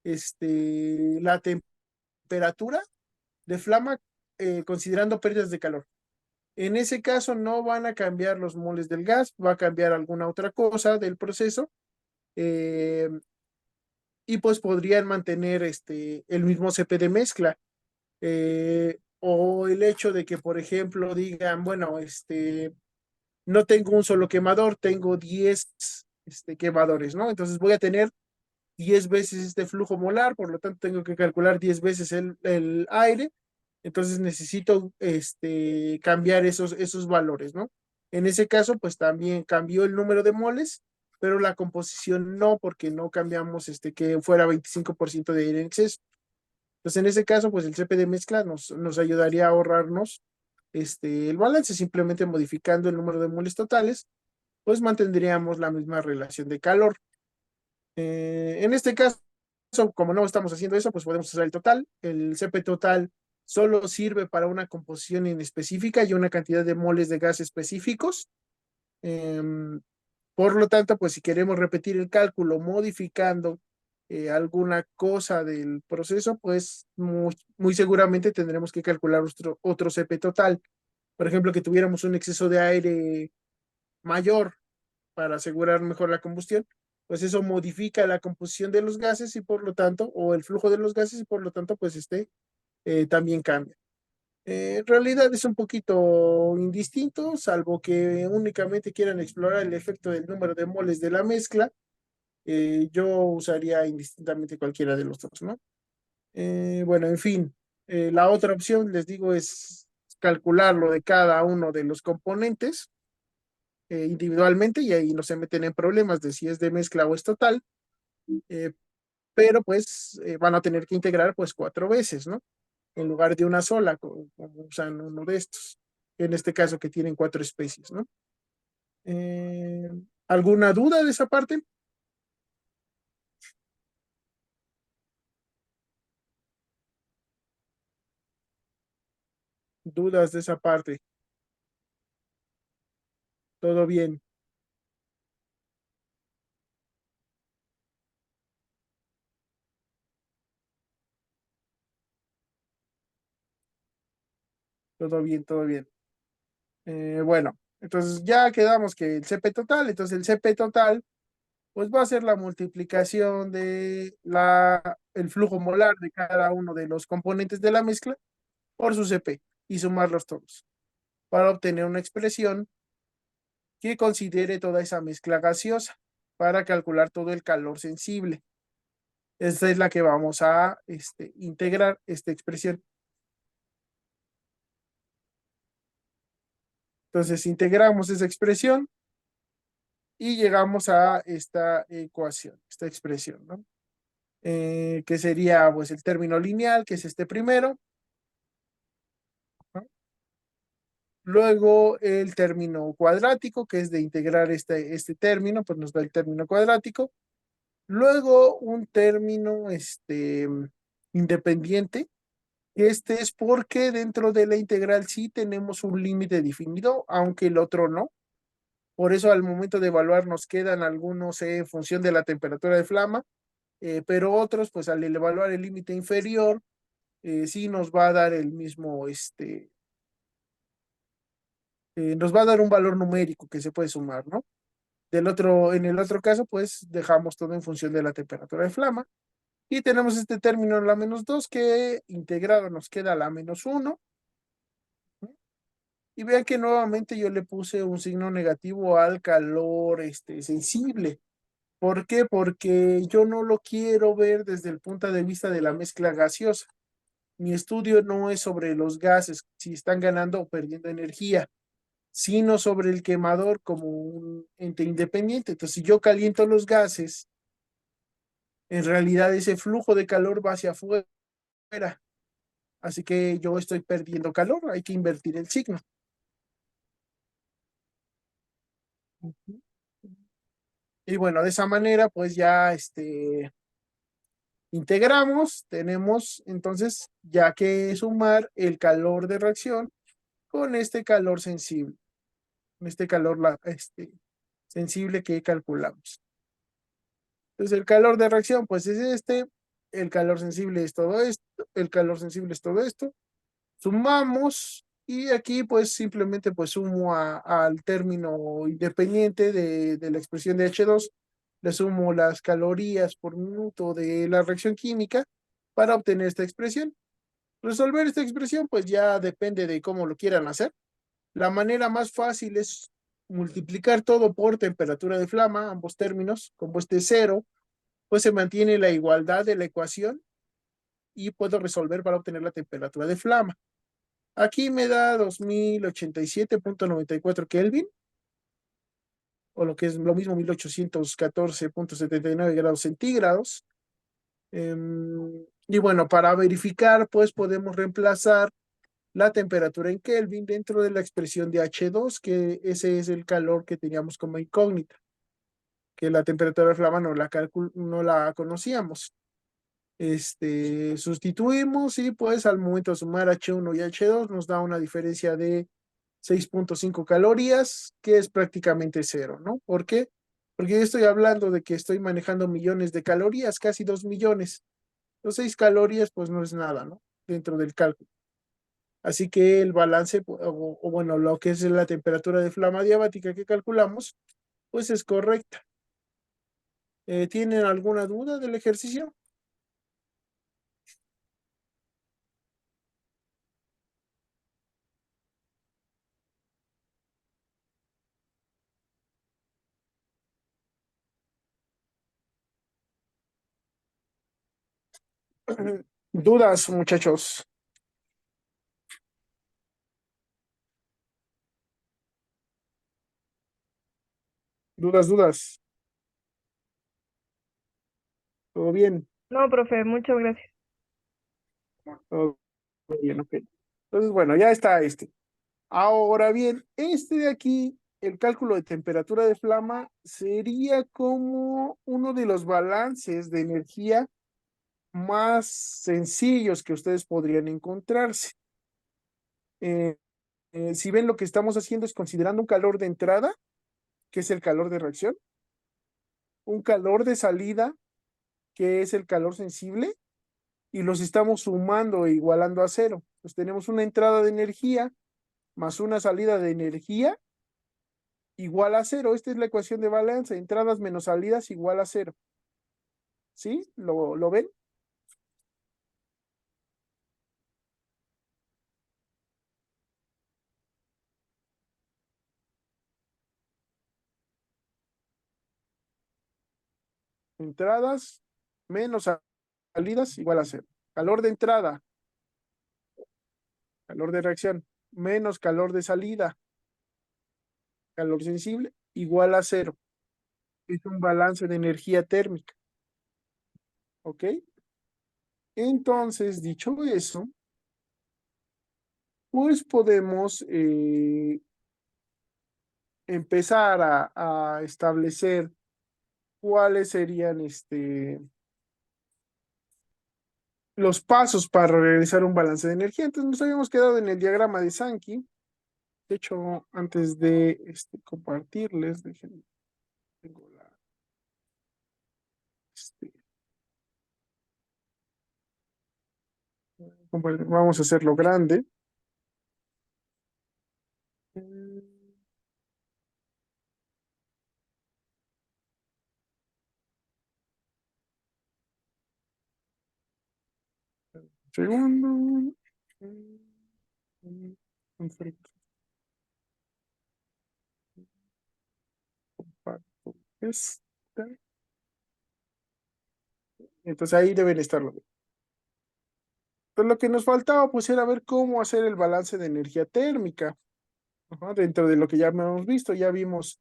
la temperatura de flama considerando pérdidas de calor. En ese caso no van a cambiar los moles del gas, va a cambiar alguna otra cosa del proceso eh, y pues podrían mantener el mismo CP de mezcla. O el hecho de que, por ejemplo, digan, bueno, no tengo un solo quemador, tengo 10 quemadores, ¿no? Entonces voy a tener 10 veces este flujo molar, por lo tanto tengo que calcular 10 veces el aire, entonces necesito cambiar esos valores, ¿no? En ese caso, pues también cambió el número de moles, pero la composición no, porque no cambiamos que fuera 25% de aire en exceso. Entonces, en ese caso, pues el CP de mezcla nos ayudaría a ahorrarnos el balance, simplemente modificando el número de moles totales, pues mantendríamos la misma relación de calor. En este caso, como no estamos haciendo eso, pues podemos usar el total. El CP total solo sirve para una composición en específica y una cantidad de moles de gas específicos. Por lo tanto, pues si queremos repetir el cálculo modificando alguna cosa del proceso, pues muy seguramente tendremos que calcular otro CP total. Por ejemplo, que tuviéramos un exceso de aire mayor para asegurar mejor la combustión, pues eso modifica la composición de los gases y por lo tanto, o el flujo de los gases y por lo tanto, pues también cambia. En realidad es un poquito indistinto, salvo que únicamente quieran explorar el efecto del número de moles de la mezcla. Yo usaría indistintamente cualquiera de los dos, ¿no? Bueno, en fin, la otra opción, les digo, es calcular lo de cada uno de los componentes individualmente y ahí no se meten en problemas de si es de mezcla o es total, eh, pero pues van a tener que integrar pues 4 veces, ¿no? En lugar de una sola, como usan uno de estos, en este caso que tienen 4 especies, ¿no? Eh, ¿Alguna duda de esa parte? Dudas de esa parte. Todo bien, todo bien, todo bien. Bueno, entonces ya quedamos que el CP total, entonces el CP total, pues va a ser la multiplicación de el flujo molar de cada uno de los componentes de la mezcla por su CP y sumarlos todos para obtener una expresión que considere toda esa mezcla gaseosa para calcular todo el calor sensible. Esta es la que vamos a integrar esta expresión. Entonces integramos esa expresión y llegamos a esta ecuación, esta expresión, ¿no? Que sería pues el término lineal, que es este primero, ¿no? Luego el término cuadrático, que es de integrar este término, pues nos da el término cuadrático. Luego un término independiente. Este es porque dentro de la integral sí tenemos un límite definido, aunque el otro no. Por eso al momento de evaluar nos quedan algunos en función de la temperatura de flama, pero otros, pues al evaluar el límite inferior, sí nos va a dar el mismo, nos va a dar un valor numérico que se puede sumar, ¿no? En el otro caso, pues dejamos todo en función de la temperatura de flama. Y tenemos este término la -2 que integrado nos queda la -1. Y vean que nuevamente yo le puse un signo negativo al calor sensible. ¿Por qué? Porque yo no lo quiero ver desde el punto de vista de la mezcla gaseosa. Mi estudio no es sobre los gases, si están ganando o perdiendo energía, sino sobre el quemador como un ente independiente. Entonces, si yo caliento los gases, en realidad ese flujo de calor va hacia afuera. Así que yo estoy perdiendo calor, hay que invertir el signo. Y bueno, de esa manera, pues ya integramos, tenemos entonces ya que sumar el calor de reacción con este calor sensible, con este calor sensible que calculamos. Entonces el calor de reacción pues es este, el calor sensible es todo esto, el calor sensible es todo esto. Sumamos y aquí pues simplemente pues sumo al término independiente de la expresión de H2, le sumo las calorías por minuto de la reacción química para obtener esta expresión. Resolver esta expresión pues ya depende de cómo lo quieran hacer. La manera más fácil es multiplicar todo por temperatura de flama, ambos términos, como este cero, pues se mantiene la igualdad de la ecuación y puedo resolver para obtener la temperatura de flama. Aquí me da 2087.94 Kelvin, o lo que es lo mismo 1814.79 grados centígrados. Y bueno, para verificar, pues podemos reemplazar la temperatura en Kelvin dentro de la expresión de H2, que ese es el calor que teníamos como incógnita, que la temperatura de flama no la conocíamos. Sustituimos y pues al momento de sumar H1 y H2 nos da una diferencia de 6.5 calorías, que es prácticamente cero, ¿no? ¿Por qué? Porque yo estoy hablando de que estoy manejando millones de calorías, casi 2 millones. Los 6 calorías pues no es nada, ¿no? Dentro del cálculo. Así que el balance, o bueno, lo que es la temperatura de flama diabática que calculamos, pues es correcta. ¿Tienen alguna duda del ejercicio? Dudas, muchachos. Dudas. ¿Todo bien? No, profe, muchas gracias. Todo bien, ok. Entonces, bueno, ya está este. Ahora bien, este de aquí, el cálculo de temperatura de flama, sería como uno de los balances de energía más sencillos que ustedes podrían encontrarse. Eh, si ven, lo que estamos haciendo es considerando un calor de entrada, que es el calor de reacción, un calor de salida, que es el calor sensible, y los estamos sumando e igualando a cero. Pues tenemos una entrada de energía más una salida de energía igual a cero. Esta es la ecuación de balance, entradas menos salidas igual a cero. ¿Sí? ¿Lo ven? Entradas menos salidas igual a cero. Calor de entrada, calor de reacción, menos calor de salida, calor sensible, igual a cero. Es un balance de energía térmica. ¿Ok? Entonces, dicho eso, pues podemos empezar a establecer cuáles serían los pasos para realizar un balance de energía. Entonces nos habíamos quedado en el diagrama de Sankey. De hecho, antes de compartirles, déjenme, tengo este, vamos a hacerlo grande. Segundo. Comparto esta. Entonces ahí deben estarlo. Entonces lo que nos faltaba pues era ver cómo hacer el balance de energía térmica. Ajá, dentro de lo que ya hemos visto, ya vimos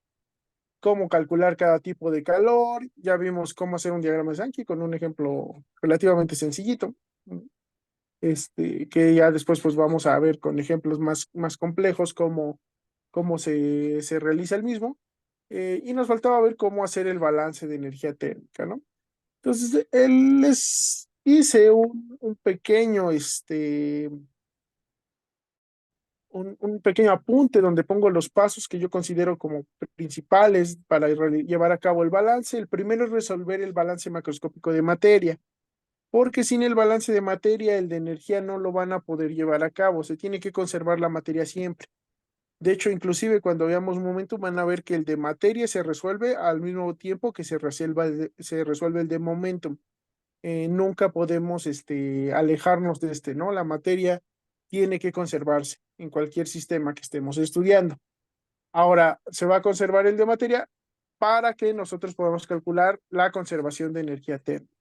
cómo calcular cada tipo de calor, ya vimos cómo hacer un diagrama de Sankey con un ejemplo relativamente sencillito, que ya después pues vamos a ver con ejemplos más complejos cómo se realiza el mismo, y nos faltaba ver cómo hacer el balance de energía térmica, ¿no? Entonces, él les hice un pequeño, un pequeño apunte donde pongo los pasos que yo considero como principales para llevar a cabo el balance. El primero es resolver el balance macroscópico de materia, porque sin el balance de materia, el de energía no lo van a poder llevar a cabo. Se tiene que conservar la materia siempre. De hecho, inclusive cuando veamos momentum van a ver que el de materia se resuelve al mismo tiempo que se resuelve el de momentum. Nunca podemos alejarnos de ¿no? La materia tiene que conservarse en cualquier sistema que estemos estudiando. Ahora, se va a conservar el de materia para que nosotros podamos calcular la conservación de energía térmica.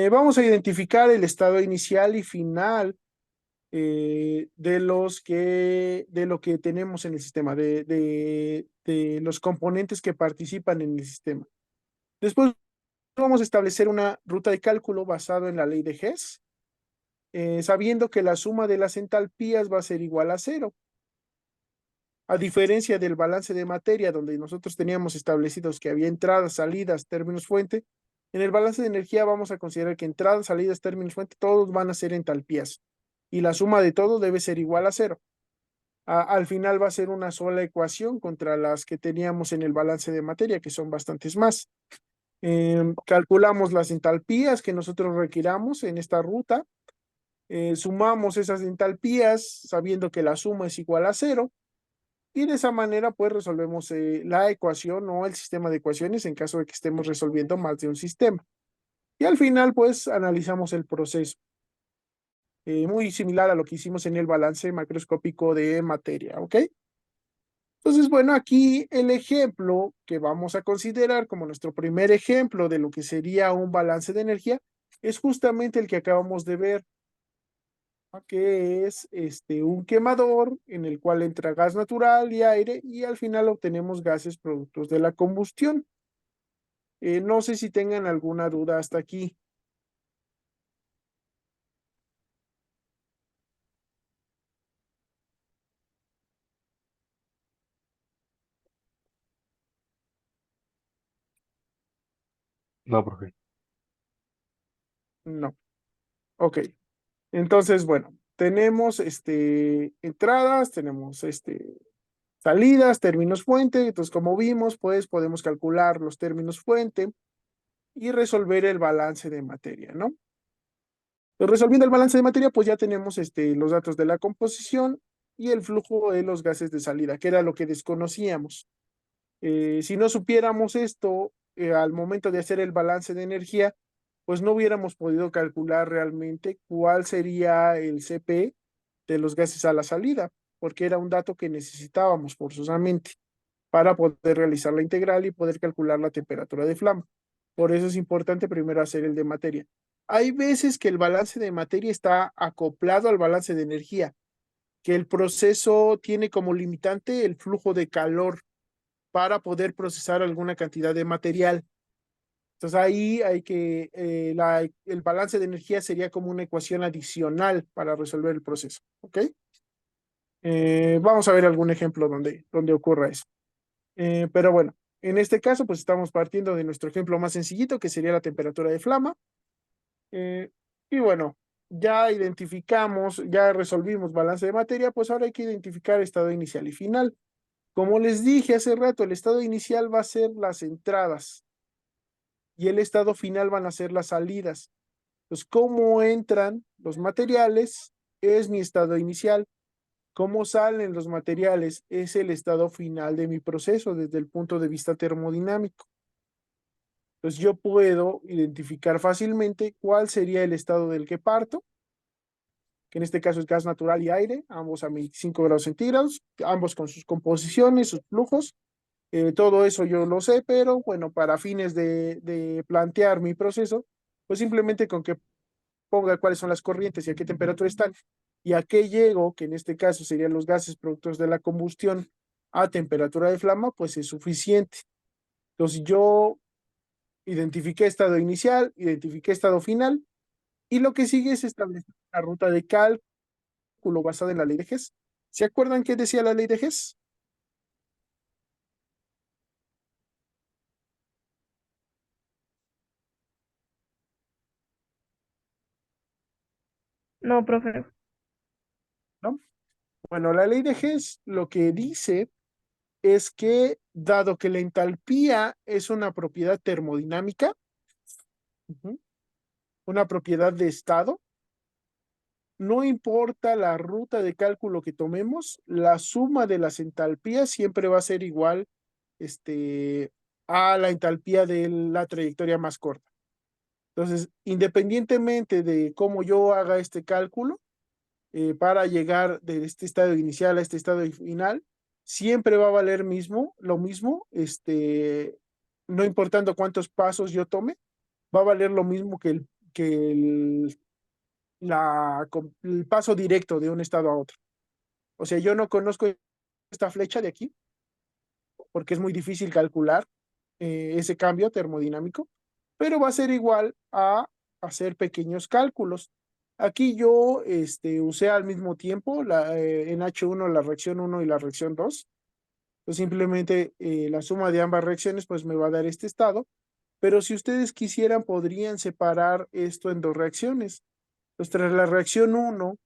Vamos a identificar el estado inicial y final de lo que tenemos en el sistema, de los componentes que participan en el sistema. Después vamos a establecer una ruta de cálculo basado en la ley de Hess, sabiendo que la suma de las entalpías va a ser igual a cero. A diferencia del balance de materia, donde nosotros teníamos establecidos que había entradas, salidas, términos fuente, en el balance de energía vamos a considerar que entradas, salidas, términos fuente, todos van a ser entalpías. Y la suma de todo debe ser igual a cero. Al final va a ser una sola ecuación contra las que teníamos en el balance de materia, que son bastantes más. Calculamos las entalpías que nosotros requiramos en esta ruta. Sumamos esas entalpías sabiendo que la suma es igual a cero. Y de esa manera, pues resolvemos la ecuación o el sistema de ecuaciones en caso de que estemos resolviendo más de un sistema. Y al final, pues analizamos el proceso. Muy similar a lo que hicimos en el balance macroscópico de materia, ¿ok? Entonces, bueno, aquí el ejemplo que vamos a considerar como nuestro primer ejemplo de lo que sería un balance de energía es justamente el que acabamos de ver, ¿no? Que es un quemador en el cual entra gas natural y aire y al final obtenemos gases productos de la combustión. No sé si tengan alguna duda hasta aquí. No, profe. No. Ok. Entonces, bueno, tenemos entradas, tenemos salidas, términos fuente. Entonces, como vimos, pues podemos calcular los términos fuente y resolver el balance de materia, ¿no? Entonces, resolviendo el balance de materia, pues ya tenemos los datos de la composición y el flujo de los gases de salida, que era lo que desconocíamos. Si no supiéramos esto, al momento de hacer el balance de energía, pues no hubiéramos podido calcular realmente cuál sería el CP de los gases a la salida, porque era un dato que necesitábamos forzosamente para poder realizar la integral y poder calcular la temperatura de flama. Por eso es importante primero hacer el de materia. Hay veces que el balance de materia está acoplado al balance de energía, que el proceso tiene como limitante el flujo de calor para poder procesar alguna cantidad de material. Entonces ahí hay que, el balance de energía sería como una ecuación adicional para resolver el proceso, ¿ok? Vamos a ver algún ejemplo donde ocurra eso. Pero bueno, en este caso pues estamos partiendo de nuestro ejemplo más sencillito que sería la temperatura de flama. Y bueno, ya identificamos, ya resolvimos balance de materia, pues ahora hay que identificar estado inicial y final. Como les dije hace rato, el estado inicial va a ser las entradas y el estado final van a ser las salidas. Pues cómo entran los materiales es mi estado inicial. Cómo salen los materiales es el estado final de mi proceso desde el punto de vista termodinámico. Entonces yo puedo identificar fácilmente cuál sería el estado del que parto, que en este caso es gas natural y aire, ambos a 25 grados centígrados, ambos con sus composiciones, sus flujos. Todo eso yo lo sé, pero bueno, para fines de plantear mi proceso, pues simplemente con que ponga cuáles son las corrientes y a qué temperatura están y a qué llego, que en este caso serían los gases productos de la combustión a temperatura de flama, pues es suficiente. Entonces yo identifiqué estado inicial, identifiqué estado final y lo que sigue es establecer la ruta de cálculo basada en la ley de Hess. ¿Se acuerdan qué decía la ley de Hess? No, profe. ¿No? Bueno, la ley de Hess lo que dice es que dado que la entalpía es una propiedad termodinámica, ujú, una propiedad de estado, no importa la ruta de cálculo que tomemos, la suma de las entalpías siempre va a ser igual, a la entalpía de la trayectoria más corta. Entonces, independientemente de cómo yo haga este cálculo, para llegar de este estado inicial a este estado final, siempre va a valer lo mismo, no importando cuántos pasos yo tome, va a valer lo mismo que el paso directo de un estado a otro. O sea, yo no conozco esta flecha de aquí porque es muy difícil calcular ese cambio termodinámico, pero va a ser igual a hacer pequeños cálculos. Aquí yo usé al mismo tiempo en H1 la reacción 1 y la reacción 2. Pues simplemente la suma de ambas reacciones pues me va a dar este estado, pero si ustedes quisieran podrían separar esto en dos reacciones. Pues tras la reacción 1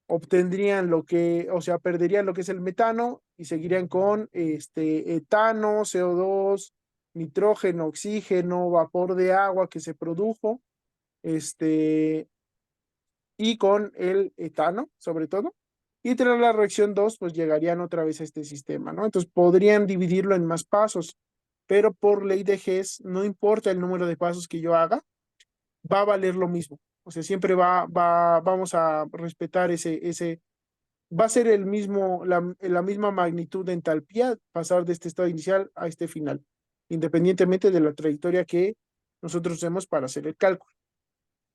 obtendrían o sea, perderían lo que es el metano y seguirían con etano, CO2, nitrógeno, oxígeno, vapor de agua que se produjo, y con el etano, sobre todo. Y tras la reacción 2 pues llegarían otra vez a este sistema, ¿no? Entonces podrían dividirlo en más pasos, pero por ley de Hess, no importa el número de pasos que yo haga, va a valer lo mismo. O sea, siempre vamos a respetar va a ser la misma magnitud de entalpía, pasar de este estado inicial a este final, independientemente de la trayectoria que nosotros usemos para hacer el cálculo.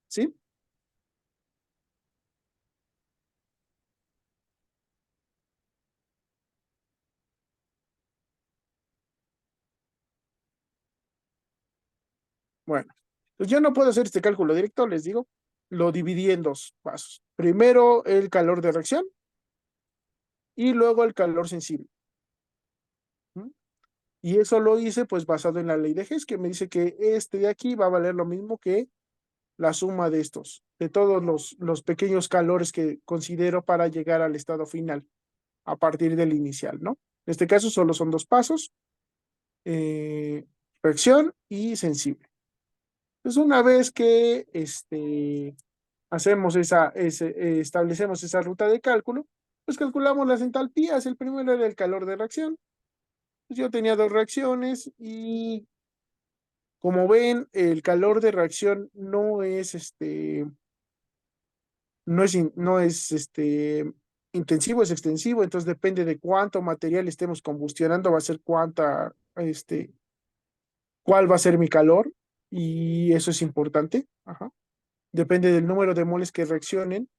¿Sí? Bueno, pues yo no puedo hacer este cálculo directo, les digo, lo dividí en dos pasos. Primero el calor de reacción y luego el calor sensible. ¿Mm? Y eso lo hice pues basado en la ley de Hess, que me dice que este de aquí va a valer lo mismo que la suma de estos, de todos los pequeños calores que considero para llegar al estado final a partir del inicial, ¿no? En este caso solo son dos pasos, reacción y sensible. Entonces, una vez que establecemos esa ruta de cálculo, pues calculamos las entalpías. El primero era el calor de reacción. Pues yo tenía dos reacciones y como ven, el calor de reacción no es intensivo, es extensivo, entonces depende de cuánto material estemos combustionando, va a ser cuál va a ser mi calor, y eso es importante. Ajá. Depende del número de moles que reaccionen,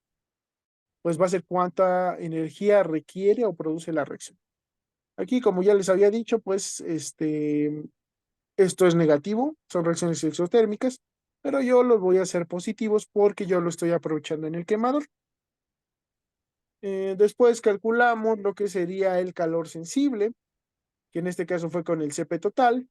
pues va a ser cuánta energía requiere o produce la reacción. Aquí, como ya les había dicho, pues esto es negativo, son reacciones exotérmicas, pero yo los voy a hacer positivos porque yo lo estoy aprovechando en el quemador. Después calculamos lo que sería el calor sensible, que en este caso fue con el CP total.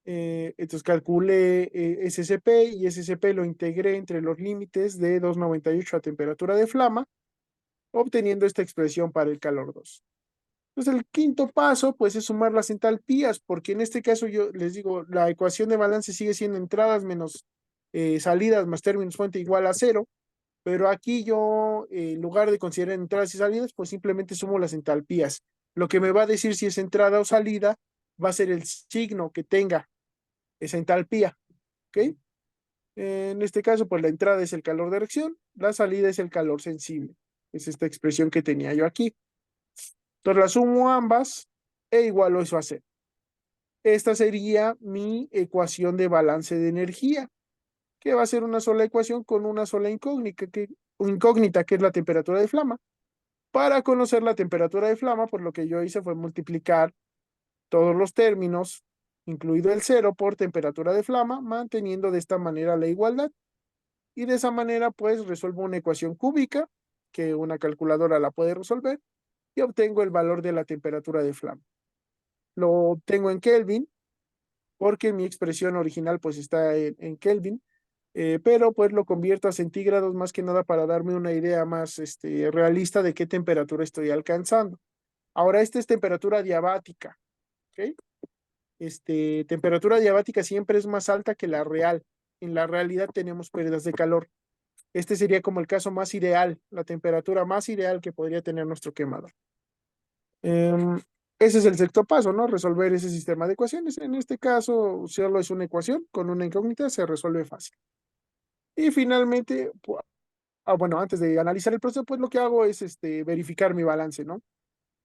Entonces calculé SCP y SCP lo integré entre los límites de 298 a temperatura de flama, obteniendo esta expresión para el calor 2. Entonces el quinto paso pues es sumar las entalpías, porque en este caso yo les digo, la ecuación de balance sigue siendo entradas menos salidas más términos fuente igual a cero, pero aquí yo, en lugar de considerar entradas y salidas, pues simplemente sumo las entalpías. Lo que me va a decir si es entrada o salida va a ser el signo que tenga esa entalpía, ¿ok? En este caso, pues la entrada es el calor de reacción, la salida es el calor sensible. Es esta expresión que tenía yo aquí. Entonces la sumo ambas e igualo eso a cero. Esta sería mi ecuación de balance de energía, que va a ser una sola ecuación con una sola incógnita, que es la temperatura de flama. Para conocer la temperatura de flama, pues lo que yo hice fue multiplicar todos los términos, incluido el cero, por temperatura de flama, manteniendo de esta manera la igualdad. Y de esa manera, pues, resuelvo una ecuación cúbica, que una calculadora la puede resolver, y obtengo el valor de la temperatura de flama. Lo obtengo en Kelvin, porque mi expresión original, pues, está en Kelvin. pero pues lo convierto a centígrados más que nada para darme una idea más realista de qué temperatura estoy alcanzando. Ahora, esta es temperatura diabática, ¿ok? Temperatura diabática siempre es más alta que la real. En la realidad tenemos pérdidas de calor. Este sería como el caso más ideal, la temperatura más ideal que podría tener nuestro quemador. Em, Ese es el sexto paso, ¿no? Resolver ese sistema de ecuaciones. En este caso, solo es una ecuación con una incógnita, se resuelve fácil. Y finalmente, bueno, antes de analizar el proceso, pues lo que hago es verificar mi balance, ¿no?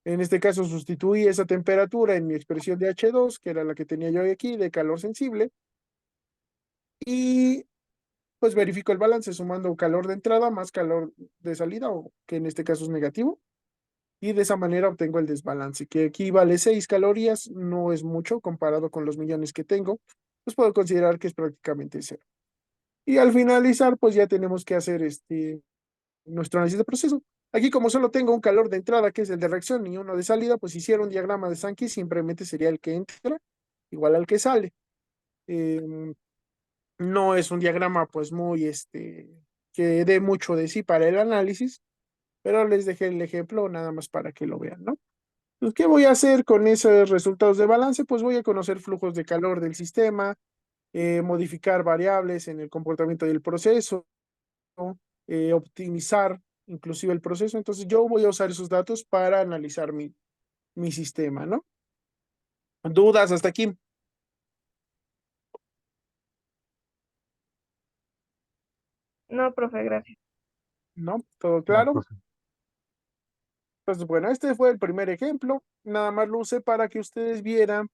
En este caso, sustituí esa temperatura en mi expresión de H2, que era la que tenía yo aquí, de calor sensible, y pues verifico el balance sumando calor de entrada más calor de salida, o que en este caso es negativo, y de esa manera obtengo el desbalance, que aquí vale 6 calorías, no es mucho comparado con los millones que tengo, pues puedo considerar que es prácticamente cero. Y al finalizar, pues ya tenemos que hacer nuestro análisis de proceso. Aquí, como solo tengo un calor de entrada, que es el de reacción, y uno de salida, pues si hiciera un diagrama de Sankey, simplemente sería el que entra igual al que sale. No es un diagrama, pues muy, que dé mucho de sí para el análisis, pero les dejé el ejemplo nada más para que lo vean, ¿no? Pues, ¿qué voy a hacer con esos resultados de balance? Pues voy a conocer flujos de calor del sistema, modificar variables en el comportamiento del proceso, optimizar inclusive el proceso. Entonces yo voy a usar esos datos para analizar mi sistema, ¿no? ¿Dudas hasta aquí? No, profe, gracias. ¿No? ¿Todo No, claro? profe. Entonces, bueno, este fue el primer ejemplo. Nada más lo usé para que ustedes vieran,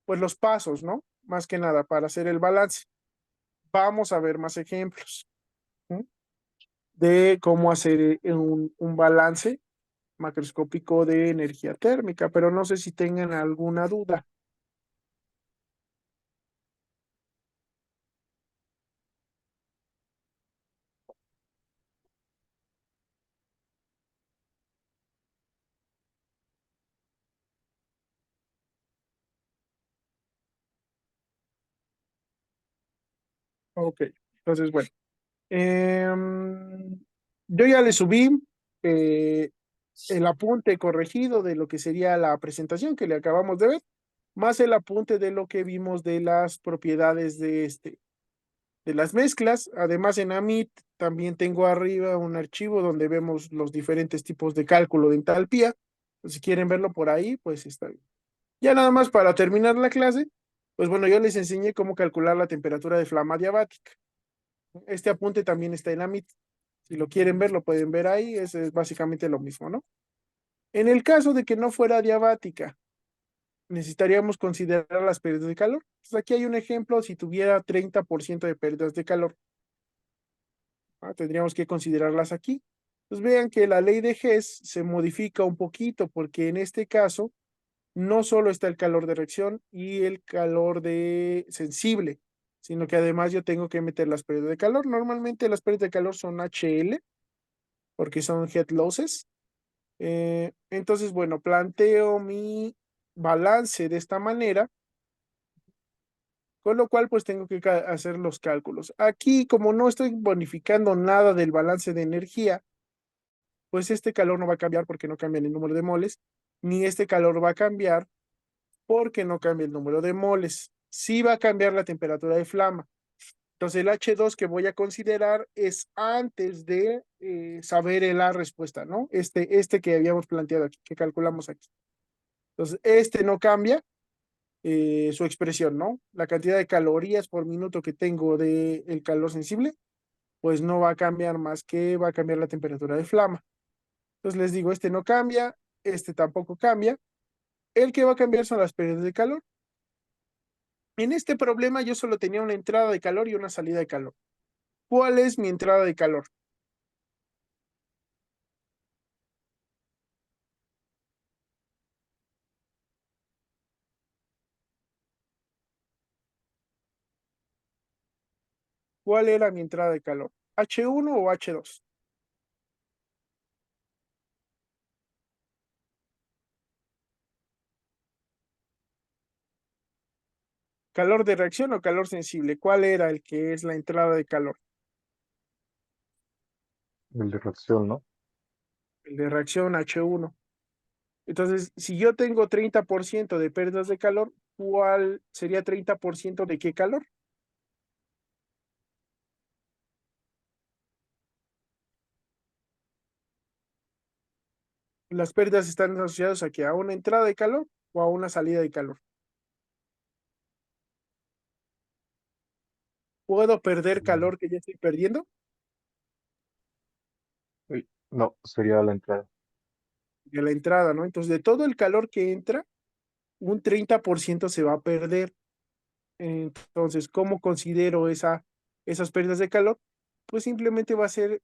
pues, los pasos, ¿no? Más que nada, para hacer el balance. Vamos a ver más ejemplos, ¿sí? De cómo hacer un balance macroscópico de energía térmica, pero no sé si tengan alguna duda. Ok, entonces, bueno. Em, yo ya le subí eh, el apunte corregido de lo que sería la presentación que le acabamos de ver, más el apunte de lo que vimos de las propiedades de las mezclas. Además, en AMIT también tengo arriba un archivo donde vemos los diferentes tipos de cálculo de entalpía. Si quieren verlo por ahí, pues está bien. Ya nada más para terminar la clase, pues bueno, yo les enseñé cómo calcular la temperatura de flama diabática. Este apunte también está en AMIT. Si lo quieren ver, lo pueden ver ahí. Es básicamente lo mismo, ¿no? En el caso de que no fuera diabática, necesitaríamos considerar las pérdidas de calor. Entonces, aquí hay un ejemplo, si tuviera 30% de pérdidas de calor, tendríamos que considerarlas aquí. Pues vean que la ley de Hess se modifica un poquito porque en este caso no solo está el calor de reacción y el calor de sensible, sino que además yo tengo que meter las pérdidas de calor. Normalmente las pérdidas de calor son HL porque son head losses. Entonces, bueno, planteo mi balance de esta manera, con lo cual pues tengo que hacer los cálculos. Aquí, como no estoy bonificando nada del balance de energía, pues este calor no va a cambiar porque no cambia el número de moles, ni este calor va a cambiar porque no cambia el número de moles. Sí va a cambiar la temperatura de flama. Entonces el H2 que voy a considerar es antes de saber la respuesta, ¿no? Este que habíamos planteado aquí, que calculamos aquí. Entonces, este no cambia su expresión, ¿no? La cantidad de calorías por minuto que tengo de el calor sensible, pues no va a cambiar más que va a cambiar la temperatura de flama. Entonces les digo, este no cambia, este tampoco cambia. El que va a cambiar son las pérdidas de calor. En este problema yo solo tenía una entrada de calor y una salida de calor. ¿Cuál es mi entrada de calor? ¿Cuál era mi entrada de calor? ¿H1 o H2? ¿Calor de reacción o calor sensible? ¿Cuál era el que es la entrada de calor? El de reacción, ¿no? El de reacción H1. Entonces, si yo tengo 30% de pérdidas de calor, ¿cuál sería 30% de qué calor? Las pérdidas están asociadas a que a una entrada de calor o a una salida de calor. ¿Puedo perder Mm, calor que ya estoy perdiendo? No, sería la entrada. De la entrada, ¿no? Entonces, de todo el calor que entra, un 30% se va a perder. Entonces, ¿cómo considero esas pérdidas de calor? Pues simplemente va a ser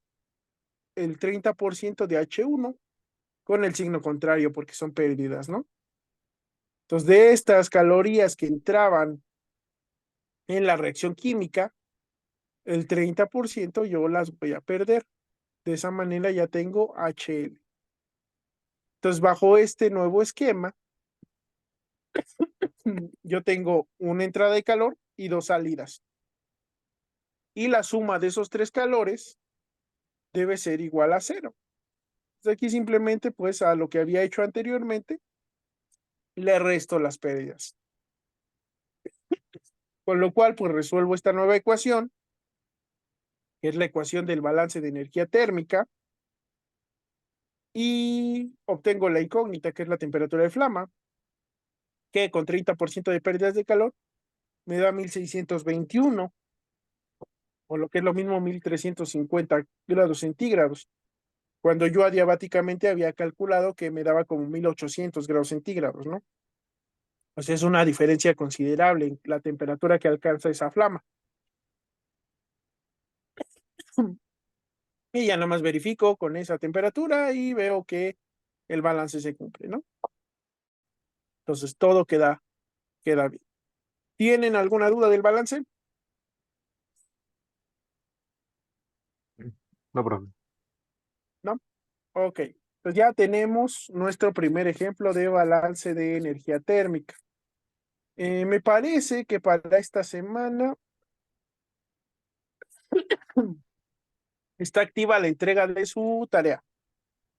el 30% de H1 con el signo contrario, porque son pérdidas, ¿no? Entonces, de estas calorías que entraban en la reacción química, el 30% yo las voy a perder. De esa manera ya tengo HL. Entonces, bajo este nuevo esquema, yo tengo una entrada de calor y dos salidas. Y la suma de esos tres calores debe ser igual a cero. Entonces, aquí simplemente, pues, a lo que había hecho anteriormente, le resto las pérdidas. Con lo cual, pues, resuelvo esta nueva ecuación, que es la ecuación del balance de energía térmica, y obtengo la incógnita, que es la temperatura de flama, que con 30% de pérdidas de calor me da 1621, o lo que es lo mismo 1350 grados centígrados, cuando yo adiabáticamente había calculado que me daba como 1800 grados centígrados, ¿no? O sea, es una diferencia considerable en la temperatura que alcanza esa flama. Y ya nada más verifico con esa temperatura y veo que el balance se cumple, ¿no? Entonces todo queda bien. ¿Tienen alguna duda del balance? No, profe. ¿No? Ok. Pues ya tenemos nuestro primer ejemplo de balance de energía térmica. Me parece que para esta semana está activa la entrega de su tarea,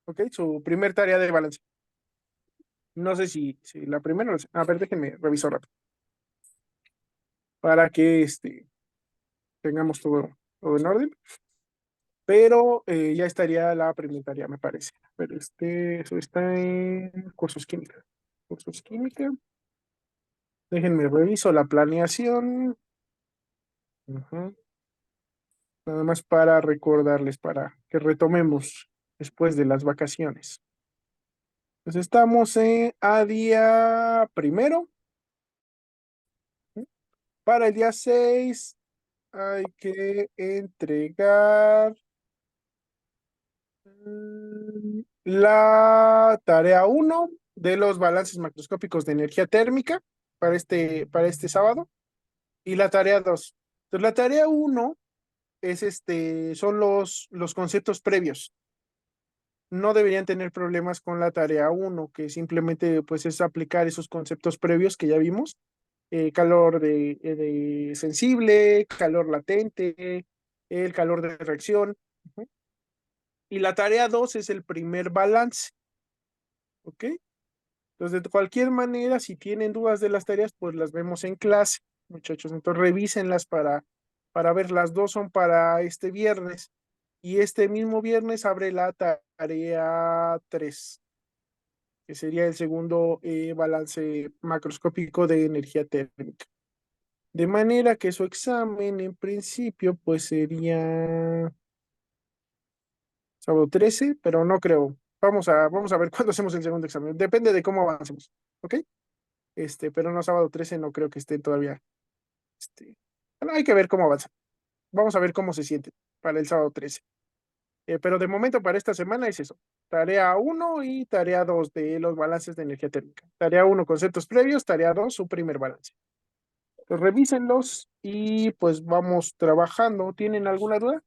¿ok? Su primer tarea de balance. No sé si la primera, a ver, déjenme revisar rápido para que tengamos todo en orden, pero ya estaría la primera tarea, me parece. Pero eso está en cursos química. Cursos química. Déjenme reviso la planeación. Ujú. Nada más para recordarles, para que retomemos después de las vacaciones. Pues estamos a día primero. Para el día 6 hay que entregar la tarea uno de los balances macroscópicos de energía térmica para este sábado y la tarea 2. Entonces, la tarea uno es son los conceptos previos. No deberían tener problemas con la tarea uno, que simplemente pues es aplicar esos conceptos previos que ya vimos. Calor de sensible, calor latente, el calor de reacción. Ujú. Y la tarea 2 es el primer balance, ¿ok? Entonces, de cualquier manera, si tienen dudas de las tareas, pues las vemos en clase, muchachos. Entonces, revísenlas para ver, las dos son para este viernes. Y este mismo viernes abre la tarea 3, que sería el segundo balance macroscópico de energía térmica. De manera que su examen en principio pues sería sábado 13, pero no creo. Vamos a ver cuándo hacemos el segundo examen. Depende de cómo avancemos, ¿ok? Pero no, sábado 13 no creo que esté todavía. Bueno, hay que ver cómo avanza. Vamos a ver cómo se siente para el sábado 13. Pero de momento para esta semana es eso. Tarea uno y tarea 2 de los balances de energía térmica. Tarea uno conceptos previos, tarea 2 su primer balance. Pues revísenlos y pues vamos trabajando. ¿Tienen alguna duda?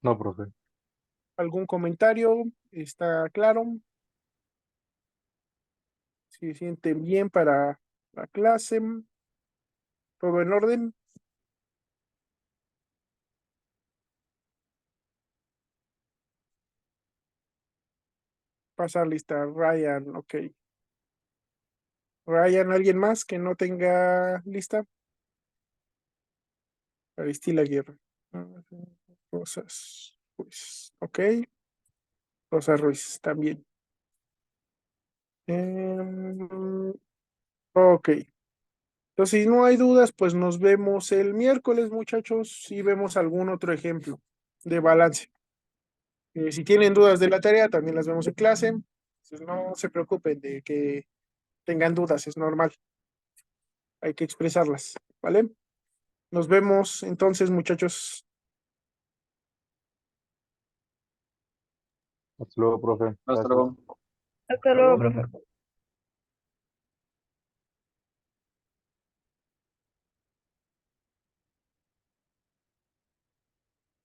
No, profe. ¿Algún comentario? ¿Está claro? ¿Se sienten bien para la clase? ¿Todo en orden? Pasar lista. Ryan, ok. Ryan, ¿alguien más que no tenga lista? Aristila Aguirre. Cosas, pues, ok. Rosa Ruiz también. Ok. Entonces, si no hay dudas, pues nos vemos el miércoles, muchachos, si vemos algún otro ejemplo de balance. Si tienen dudas de la tarea, también las vemos en clase. Entonces, no se preocupen de que tengan dudas, es normal. Hay que expresarlas, ¿vale? Nos vemos entonces, muchachos. Hasta luego, profe. Hasta Gracias. luego. Hasta luego, profe.